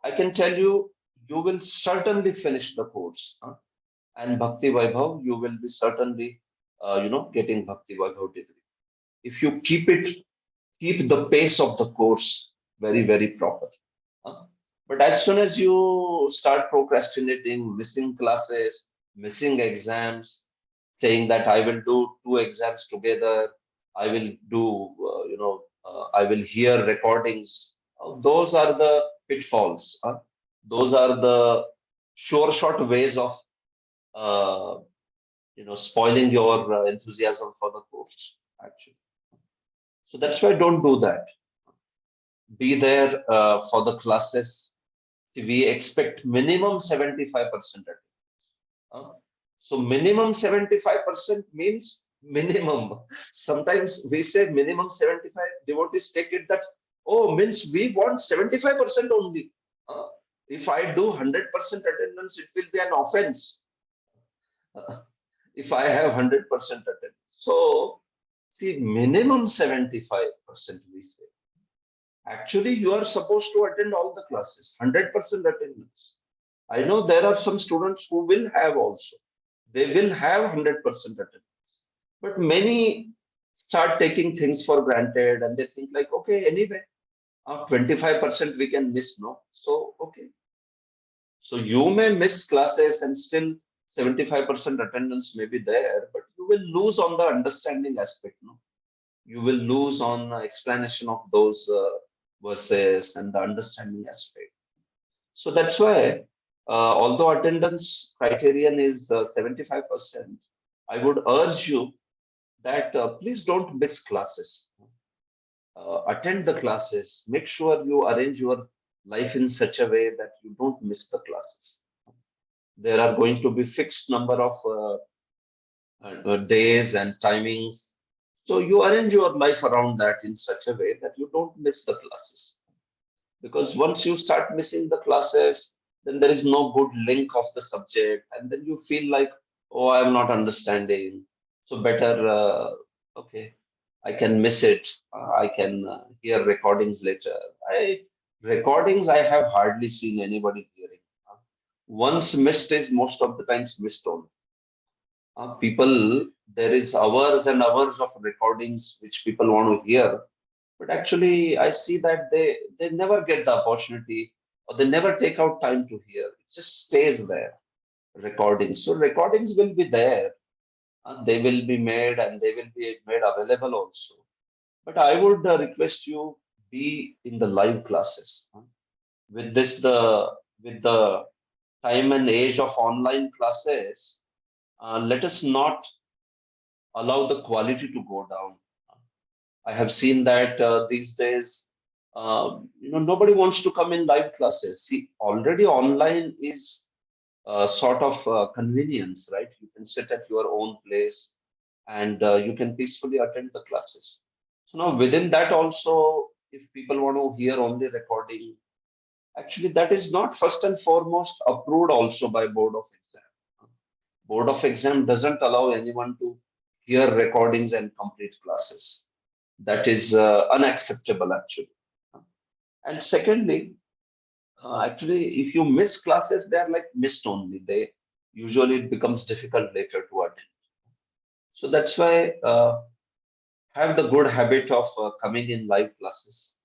I can tell you, you will certainly finish the course. And Bhakti Vaibhav, you will be certainly, getting Bhakti Vaibhav degree. If you keep the pace of the course very, very proper. But as soon as you start procrastinating, missing classes, missing exams, saying that I will do 2 exams together, I will do, I will hear recordings. Those are the pitfalls. Those are the short ways of, spoiling your enthusiasm for the course, actually. So that's why don't do that. Be there for the classes. We expect minimum 75% attendance. So minimum 75% means minimum. Sometimes we say minimum 75, devotees take it that, oh, means we want 75% only. If I do 100% attendance, it will be an offense. If I have 100% attendance. So, see, minimum 75% we say. Actually, you are supposed to attend all the classes, 100% attendance. I know there are some students who will have also. They will have 100% attendance. But many start taking things for granted and they think like, okay, anyway, 25% we can miss, no? So, okay. So you may miss classes and still 75% attendance may be there, but you will lose on the understanding aspect, no? You will lose on explanation of those verses and the understanding aspect. So that's why, although attendance criterion is 75%, I would urge you that please don't miss classes. Attend the classes. Make sure you arrange your life in such a way that you don't miss the classes. There are going to be fixed number of days and timings. So you arrange your life around that in such a way that you don't miss the classes. Because once you start missing the classes, then there is no good link of the subject. And then you feel like, oh, I'm not understanding. So better, okay, I can miss it. I can hear recordings later. Recordings, I have hardly seen anybody hearing. Once missed is most of the times missed only. People, there is hours and hours of recordings which people want to hear. But actually, I see that they never get the opportunity or they never take out time to hear. It just stays there, recordings. So recordings will be there. They will be made and they will be made available also. But I would request you be in the live classes. With the time and age of online classes, let us not allow the quality to go down. I have seen that these days, nobody wants to come in live classes. See, already online is sort of convenience, right? You can sit at your own place and you can peacefully attend the classes. So now within that also, if people want to hear only recording, actually that is not first and foremost approved also by Board of Exam. Board of Exam doesn't allow anyone to hear recordings and complete classes. That is unacceptable actually. And secondly, actually, if you miss classes, they are like missed only. They usually it becomes difficult later to attend. So that's why have the good habit of coming in live classes.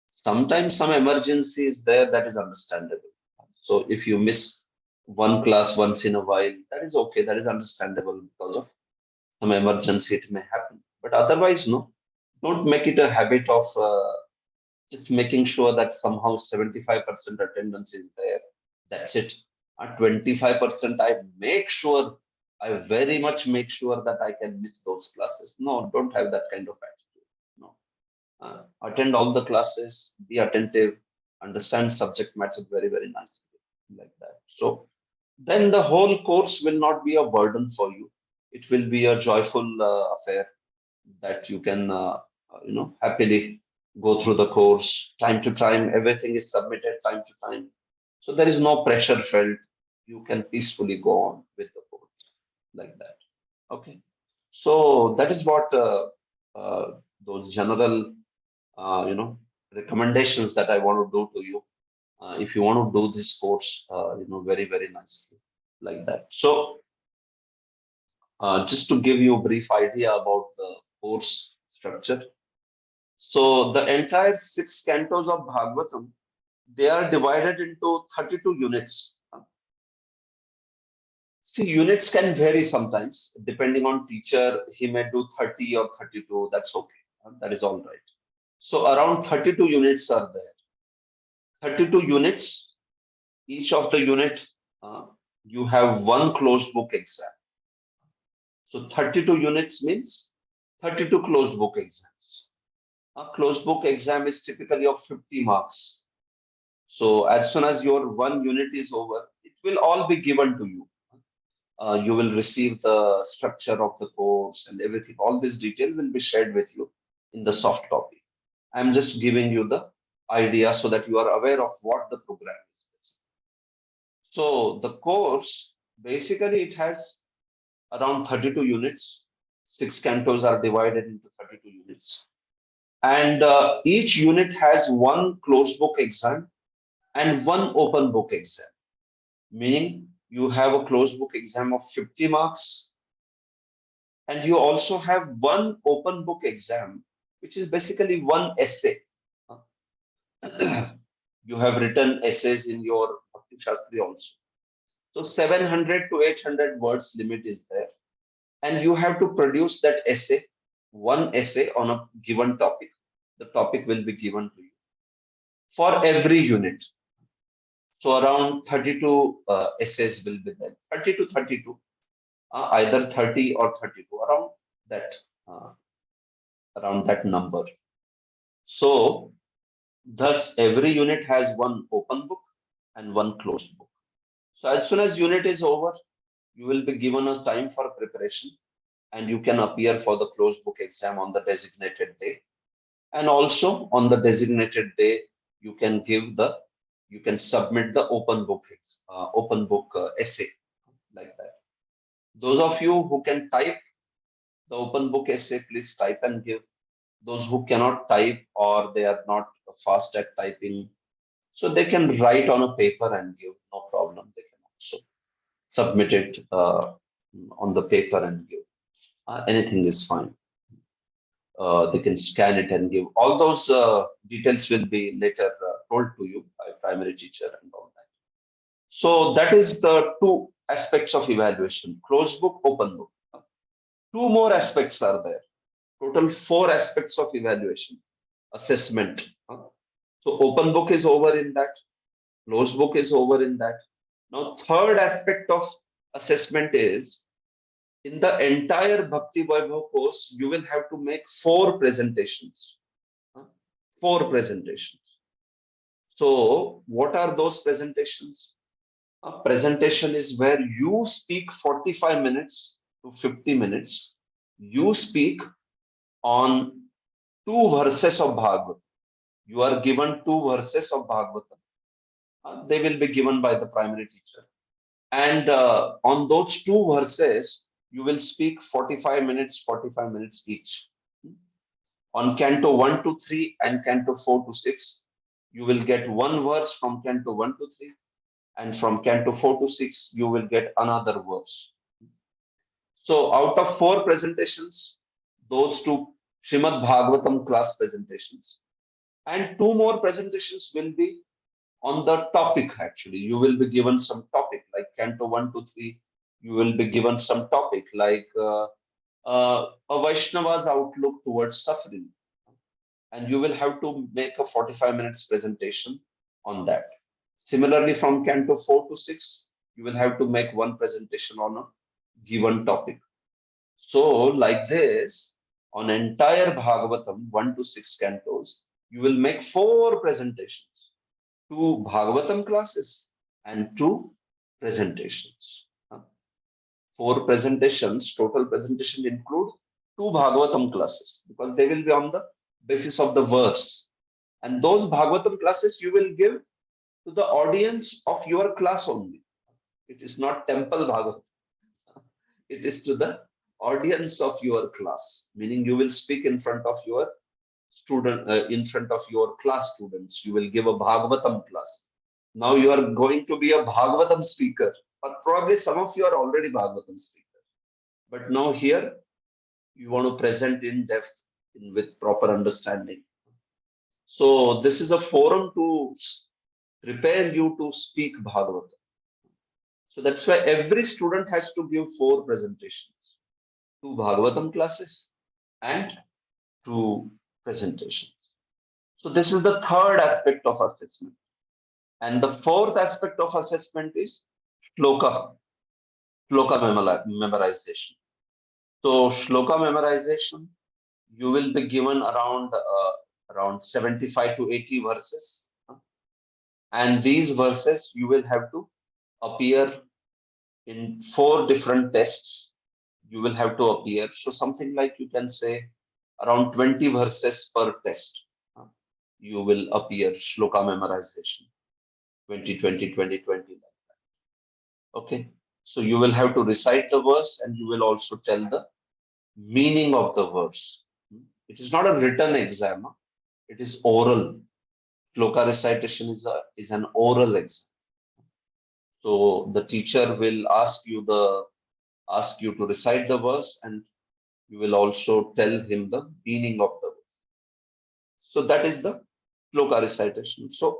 Sometimes some emergency is there, that is understandable. So if you miss one class once in a while, that is okay, that is understandable because of some emergency, it may happen. But otherwise, no, don't make it a habit of just making sure that somehow 75% attendance is there. That's it. At 25%, I very much make sure that I can miss those classes. No, don't have that kind of attitude. No. Attend all the classes, be attentive, understand subject matter very, very nicely, like that. So then the whole course will not be a burden for you. It will be a joyful affair that you can, happily go through the course. Time to time, everything is submitted time to time. So there is no pressure felt. You can peacefully go on with the course like that. Okay. So that is what those general, recommendations that I want to do to you. If you want to do this course, very, very nicely like that. So just to give you a brief idea about the course structure. So the entire 6 cantos of Bhagavatam, they are divided into 32 units. See, units can vary sometimes depending on teacher. He may do 30 or 32. That's okay. That is all right. So around 32 units are there. 32 units. Each of the unit, you have one closed book exam. So 32 units means 32 closed book exams. A closed book exam is typically of 50 marks. So as soon as your one unit is over, it will all be given to you. You will receive the structure of the course and everything. All this detail will be shared with you in the soft copy. I'm just giving you the idea so that you are aware of what the program is. So the course, basically it has around 32 units. 6 cantos are divided into 32 units. And each unit has one closed book exam and one open book exam. Meaning you have a closed book exam of 50 marks. And you also have one open book exam, which is basically one essay. You have written essays in your Bhakti Shastri also. So 700 to 800 words limit is there. And you have to produce that essay, one essay on a given topic. The topic will be given to you for every unit. So around 32 essays will be there. 30 to 32, either 30 or 32, around that number. So thus every unit has one open book and one closed book. So as soon as unit is over, you will be given a time for preparation and you can appear for the closed book exam on the designated day. And also on the designated day, you can submit the open book essay like that. Those of you who can type the open book essay, please type and give. Those who cannot type or they are not fast at typing, so they can write on a paper and give, no problem. They can also submit it on the paper and give. Anything is fine. They can scan it and give. All those details will be later told to you by primary teacher and all that. So that is the two aspects of evaluation: closed book, open book. Two more aspects are there. Total 4 aspects of evaluation, assessment. So open book is over in that, closed book is over in that. Now third aspect of assessment is, in the entire Bhakti Vaibhava course, you will have to make 4 presentations. 4 presentations. So what are those presentations? A presentation is where you speak 45 minutes to 50 minutes. You speak on 2 verses of Bhagavatam. You are given 2 verses of Bhagavatam. They will be given by the primary teacher. And on those 2 verses, you will speak 45 minutes each. On Canto 1 to 3 and Canto 4 to 6, you will get 1 verse from Canto 1 to 3. And from Canto 4 to 6, you will get another verse. So out of 4 presentations, those 2 Srimad Bhagavatam class presentations, and 2 more presentations will be on the topic. Actually, you will be given some topic like Canto 1 to 3. You will be given some topic like a Vaishnava's outlook towards suffering, and you will have to make a 45 minutes presentation on that. Similarly, from Canto 4 to 6, you will have to make 1 presentation on a given topic. So like this, on entire Bhagavatam 1 to 6 cantos, you will make 4 presentations. 2 Bhagavatam classes and 2 presentations. 4 presentations, total presentation include 2 Bhagavatam classes, because they will be on the basis of the verse. And those Bhagavatam classes you will give to the audience of your class only. It is not temple Bhagavatam. It is to the audience of your class, meaning you will speak in front of your student, in front of your class students. You will give a Bhagavatam class. Now you are going to be a Bhagavatam speaker, or probably some of you are already Bhagavatam speaker. But now here you want to present in depth with proper understanding. So this is a forum to prepare you to speak Bhagavatam. So that's why every student has to give 4 presentations, 2 Bhagavatam classes and 2 presentations. So this is the third aspect of assessment. And the fourth aspect of assessment is shloka memorization. So shloka memorization, you will be given around 75 to 80 verses. And these verses you will have to appear in 4 different tests. You will have to appear. So something like, you can say, around 20 verses per test. You will appear shloka memorization. 20, 20, 20, 20, like that. Okay. So you will have to recite the verse, and you will also tell the meaning of the verse. It is not a written exam. It is oral. Shloka recitation is an oral exam. So the teacher will ask you to recite the verse, and you will also tell him the meaning of the verse. So that is the shloka recitation. So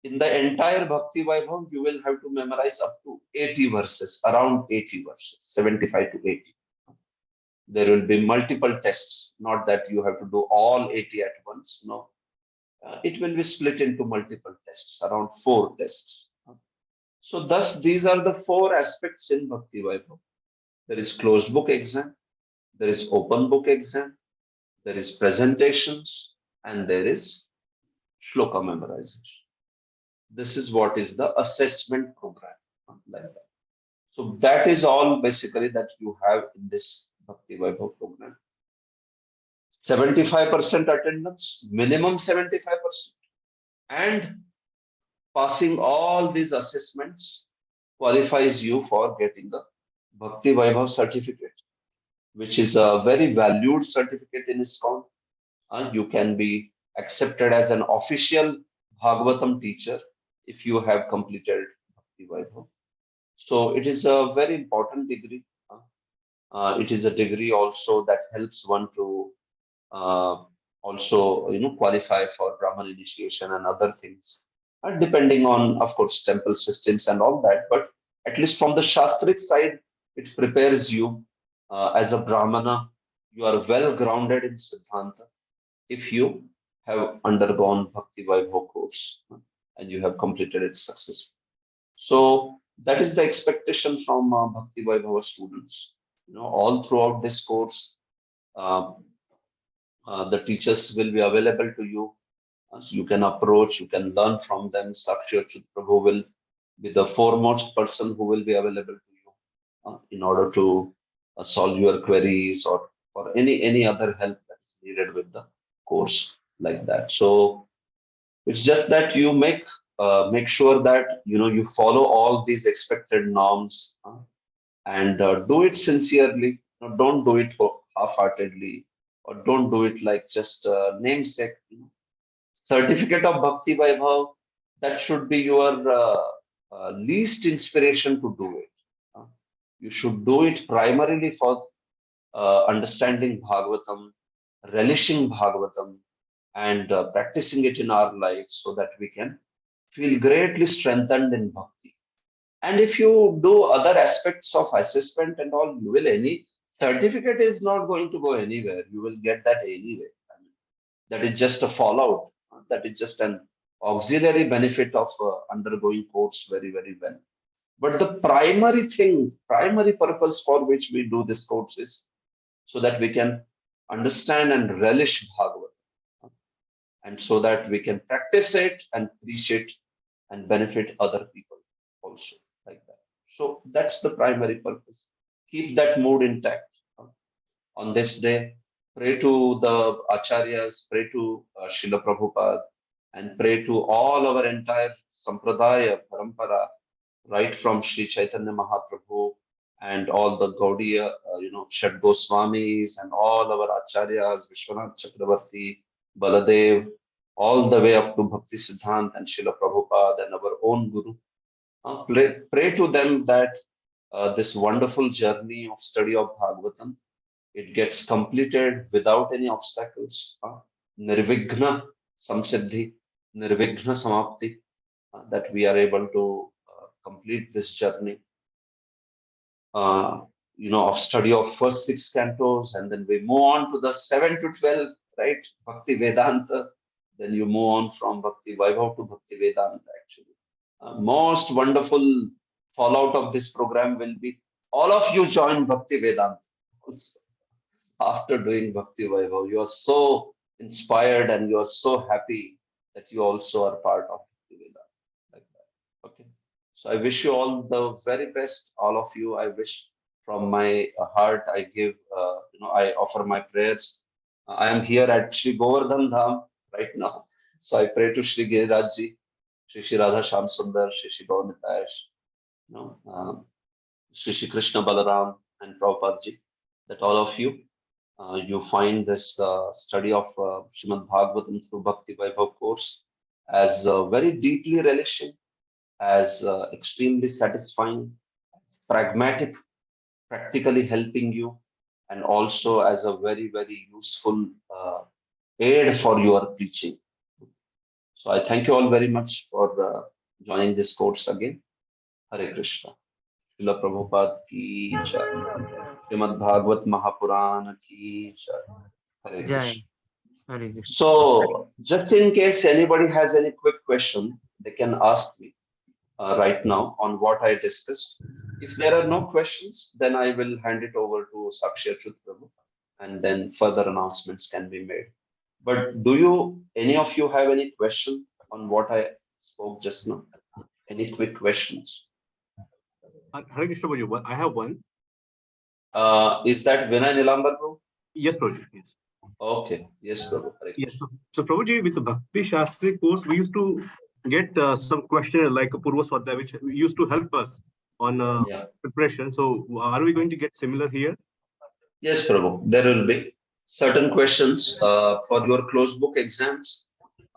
in the entire Bhakti Vaibhava, you will have to memorize up to 80 verses, around 80 verses, 75 to 80. There will be multiple tests, not that you have to do all 80 at once. No, it will be split into multiple tests, around 4 tests. So thus, these are the 4 aspects in Bhakti Vaibhava. There is closed book exam, there is open book exam, there is presentations, and there is shloka memorization. This is what is the assessment program, like that. So that is all basically that you have in this Bhakti Vaibhava program. 75% attendance, minimum 75%, and passing all these assessments qualifies you for getting the Bhakti Vaibhava certificate, which is a very valued certificate in ISKCON. You can be accepted as an official Bhagavatam teacher if you have completed Bhakti Vaibhava. So it is a very important degree. It is a degree also that helps one to also qualify for Brahman initiation and other things, depending on, of course, temple systems and all that. But at least from the Shastric side, it prepares you as a Brahmana. You are well grounded in Siddhanta if you have undergone Bhakti Vaibhava course and you have completed it successfully. So that is the expectation from Bhakti Vaibhava students. All throughout this course, the teachers will be available to you. So you can approach, you can learn from them. Sakshi Achyut Prabhu will be the foremost person who will be available to you in order to solve your queries or for any other help that is needed with the course, like that. So it's just that you make sure that you follow all these expected norms and do it sincerely. Don't do it half-heartedly, or don't do it like just namesake. Certificate of Bhakti Vaibhava, that should be your least inspiration to do it. You should do it primarily for understanding Bhagavatam, relishing Bhagavatam, and practicing it in our lives so that we can feel greatly strengthened in bhakti. And if you do other aspects of assessment and all, any certificate is not going to go anywhere. You will get that anyway. That is just a fallout. That is just an auxiliary benefit of undergoing course very, very well. But the primary purpose for which we do this course is so that we can understand and relish Bhagavatam, and so that we can practice it and preach it and benefit other people also, like that. So that's the primary purpose. Keep that mood intact. On this day, pray to the Acharyas, pray to Srila Prabhupada, and pray to all our entire Sampradaya, Parampara, right from Sri Chaitanya Mahaprabhu and all the Gaudiya, Shad Goswamis and all our Acharyas, Vishwanath Chakravarti, Baladev, all the way up to Bhakti Siddhant and Srila Prabhupada and our own Guru. Pray to them that this wonderful journey of study of Bhagavatam, it gets completed without any obstacles. Nirvighna Samsiddhi, Nirvighna Samapti, that we are able to complete this journey. Of study of first 6 cantos, and then we move on to the 7 to 12, right? Bhakti Vedanta. Then you move on from Bhakti Vaibhava to Bhakti Vedanta, actually. Most wonderful fallout of this program will be all of you join Bhakti Vedanta. After doing Bhakti Vaibhava, you are so inspired and you are so happy that you also are part of Bhakti Vedanta. Like that. Okay. So I wish you all the very best, all of you. I wish from my heart, I give, I offer my prayers. I am here at Sri Govardhan Dham right now. So I pray to Sri Giriraj Ji, Sri Radha Shyam Sundar, Sri Gaunitash, Sri Krishna Balaram and Prabhupada Ji, that all of you, you find this study of Srimad Bhagavatam through Bhakti Vaibhava course as very deeply relishing, as extremely satisfying, pragmatic, practically helping you, and also as a very, very useful aid for your teaching. So I thank you all very much for joining this course again. Hare Krishna. Srila Prabhupada ki jai. Srimad Bhagavat Mahapurana ki jai. Hare Krishna. Hare Krishna. So, just in case anybody has any quick question, they can ask me right now on what I discussed. If there are no questions, then I will hand it over to Sakshi Achyut Prabhu, and then further announcements can be made. But do any of you have any question on what I spoke just now? Any quick questions? Hare Krishna Prabhuji, I have one. Is that Vinay Nilambar Prabhu? Yes, Prabhuji. Yes. Okay. Yes, Prabhu. Yes. So Prabhuji, with the Bhakti Shastri course, we used to get some question like a Purva Swadhyaya, which used to help us on preparation. So are we going to get similar here? Yes, Prabhu. There will be certain questions for your closed book exams.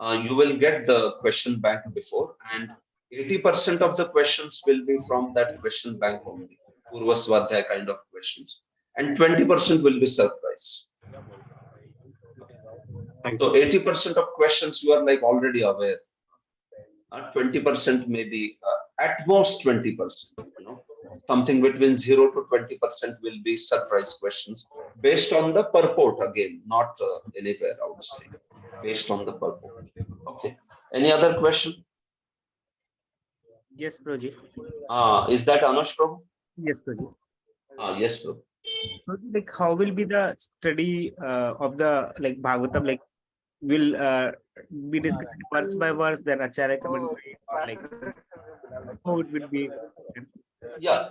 You will get the question bank before, and 80% of the questions will be from that question bank only, Purva Swadhyaya kind of questions, and 20% will be surprise. So 80% of questions you are like already aware. 20% maybe at most 20%. Something between 0 to 20% will be surprise questions based on the purport again, not anywhere outside. Based on the purport. Okay. Any other question? Yes, Prabhuji. Is that Anush Prabhu? Yes, Prabhuji. Yes, Prabhu. Like, how will be the study of the Bhagavatam? Like, will be discussing verse by verse, then Acharya commentary, or like how it will be? Yeah,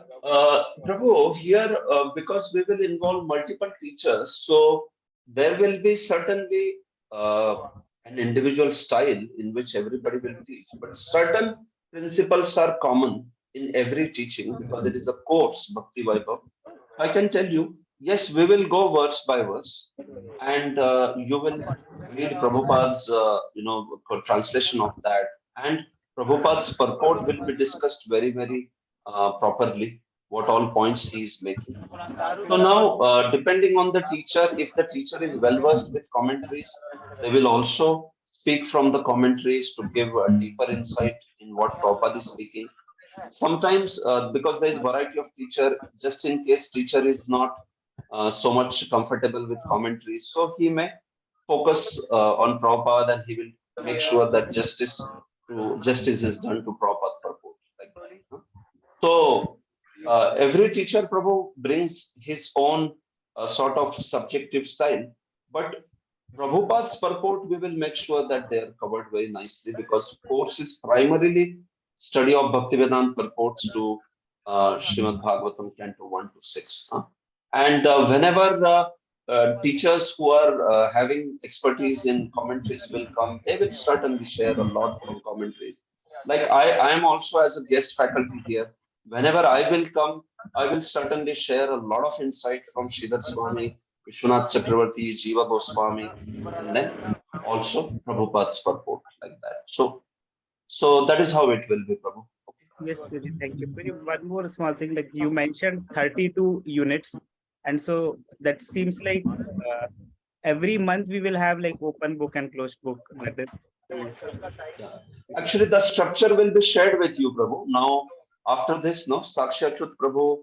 Prabhu, here because we will involve multiple teachers, so there will be certainly an individual style in which everybody will teach, but certain principles are common in every teaching because it is a course, Bhakti Vaibhava. I can tell you, yes, we will go verse by verse, and you will read Prabhupada's, translation of that, and Prabhupada's purport will be discussed very, very properly, what all points he is making. So now, depending on the teacher, if the teacher is well versed with commentaries, they will also speak from the commentaries to give a deeper insight in what Prabhupada is speaking. Sometimes, because there is variety of teacher, just in case teacher is not so much comfortable with commentaries, so he may focus on Prabhupada and he will make sure that justice is done to Prabhupada purport. So every teacher, Prabhu, brings his own sort of subjective style, but Prabhupada's purport, we will make sure that they are covered very nicely because course is primarily study of Bhaktivedanta purports to Srimad Bhagavatam, Canto 1 to 6. And whenever teachers who are having expertise in commentaries will come, they will certainly share a lot from commentaries. Like I am also as a guest faculty here. Whenever I will come, I will certainly share a lot of insight from Sridhar Swami, Vishwanath Chakravarti, Jiva Goswami, and then also Prabhupada's purport like that. So that is how it will be, Prabhu. Okay. Yes, Guruji, thank you. Guruji, one more small thing, like you mentioned 32 units, and so that seems like every month we will have like open book and closed book method. Yeah. Actually, the structure will be shared with you, Prabhu. Now, after this, no, Sakshachut Prabhu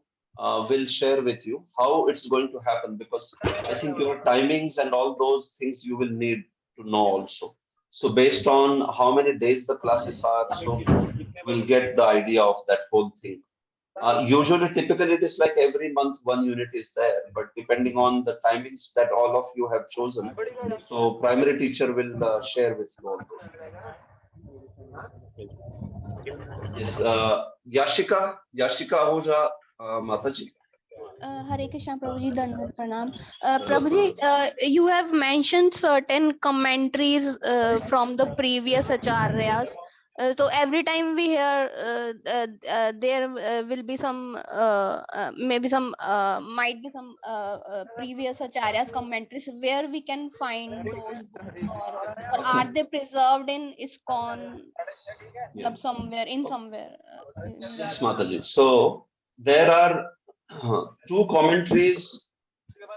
will share with you how it's going to happen, because I think your timings and all those things you will need to know also. So based on how many days the classes are, so we'll get the idea of that whole thing. Usually, typically, it is like every month one unit is there, but depending on the timings that all of you have chosen, so primary teacher will share with you all those things. Yes, Yashika Ahuja Mataji. Hare Krishna Prabhuji, Dandat Pranam. Prabhuji, you have mentioned certain commentaries from the previous acharyas. So every time we hear there will be some maybe some might be some previous acharyas commentaries where we can find those books, or are they preserved in ISKCON somewhere? Yes, Mataji. So there are two commentaries.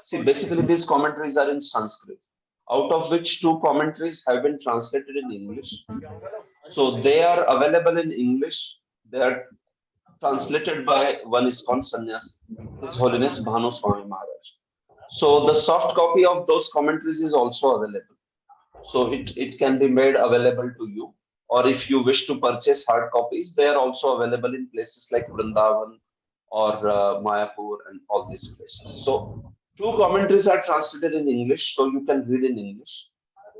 See, basically these commentaries are in Sanskrit, out of which two commentaries have been translated in English. So they are available in English. They are translated by one ISKCON Sannyas, His Holiness Bhanu Swami Maharaj. So the soft copy of those commentaries is also available. So it can be made available to you. Or if you wish to purchase hard copies, they are also available in places like Vrindavan or Mayapur and all these places. So two commentaries are translated in English, so you can read in English.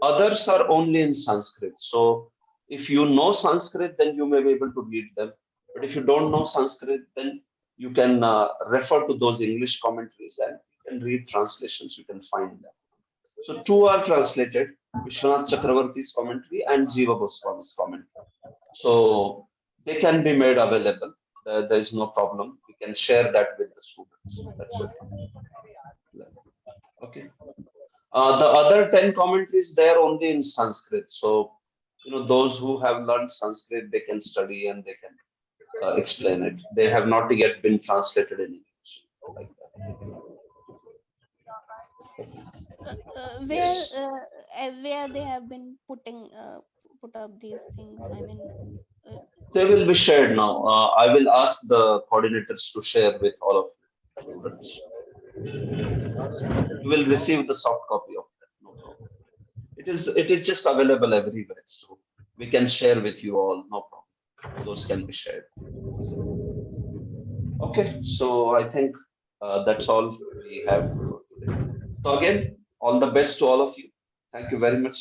Others are only in Sanskrit. So if you know Sanskrit, then you may be able to read them. But if you don't know Sanskrit, then you can refer to those English commentaries and you can read translations, you can find them. So two are translated, Vishwanath Chakravarti's commentary and Jiva Goswami's commentary. So they can be made available. There is no problem. We can share that with the students. That's okay. Okay. The other 10 commentaries, they are only in Sanskrit. So, those who have learned Sanskrit, they can study and they can explain it. They have not yet been translated in English. Like that. Where they have been put up these things, I mean, they will be shared now. I will ask the coordinators to share with all of you students. You will receive the soft copy of that. No problem. It is just available everywhere, so we can share with you all. No problem. Those can be shared. Okay, so I think that's all we have for today. So again, all the best to all of you. Thank you very much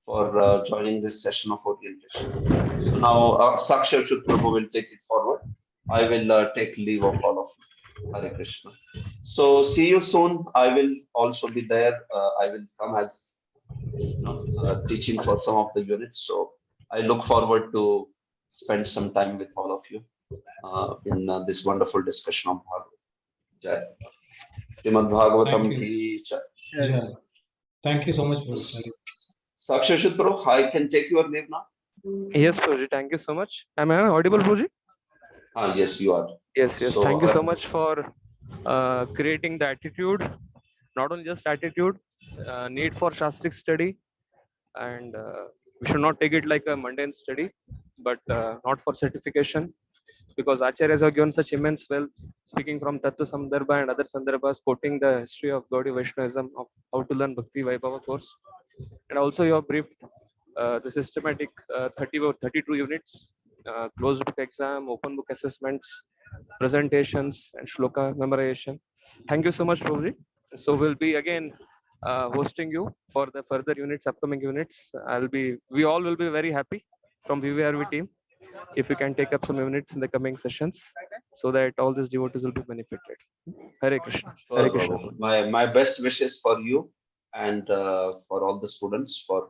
for joining this session of orientation. So now Sakshachut Prabhu will take it forward. I will take leave of all of you. Hare Krishna. So see you soon. I will also be there. I will come as teaching for some of the units. So I look forward to spend some time with all of you in this wonderful discussion of Bhagavad. Jai. Srimad Bhagavatam ki jai. Thank you so much, bro. Sakshachut Prabhu, I can take your leave now? Yes, Prabhuji, thank you so much. Am I audible, Prabhuji? Yes, you are. Yes. So, thank you so much for creating the attitude, not only just attitude, need for Shastric study, and we should not take it like a mundane study, but not for certification, because Acharyas have given such immense wealth, speaking from Tattva Sandarbha and other Sandarbhas, quoting the history of Gaudiya Vaishnavism, of how to learn Bhakti Vaibhava course. And also you have briefed the systematic 32 units, closed book exam, open book assessments, presentations, and shloka memorization. Thank you so much, Prabhuji. So we'll be again hosting you for the further units, upcoming units. We all will be very happy from VVRV team. if you can take up some minutes in the coming sessions, so that all these devotees will be benefited. Hare Krishna. Sure, Hare Krishna. Prabhu. My best wishes for you and for all the students for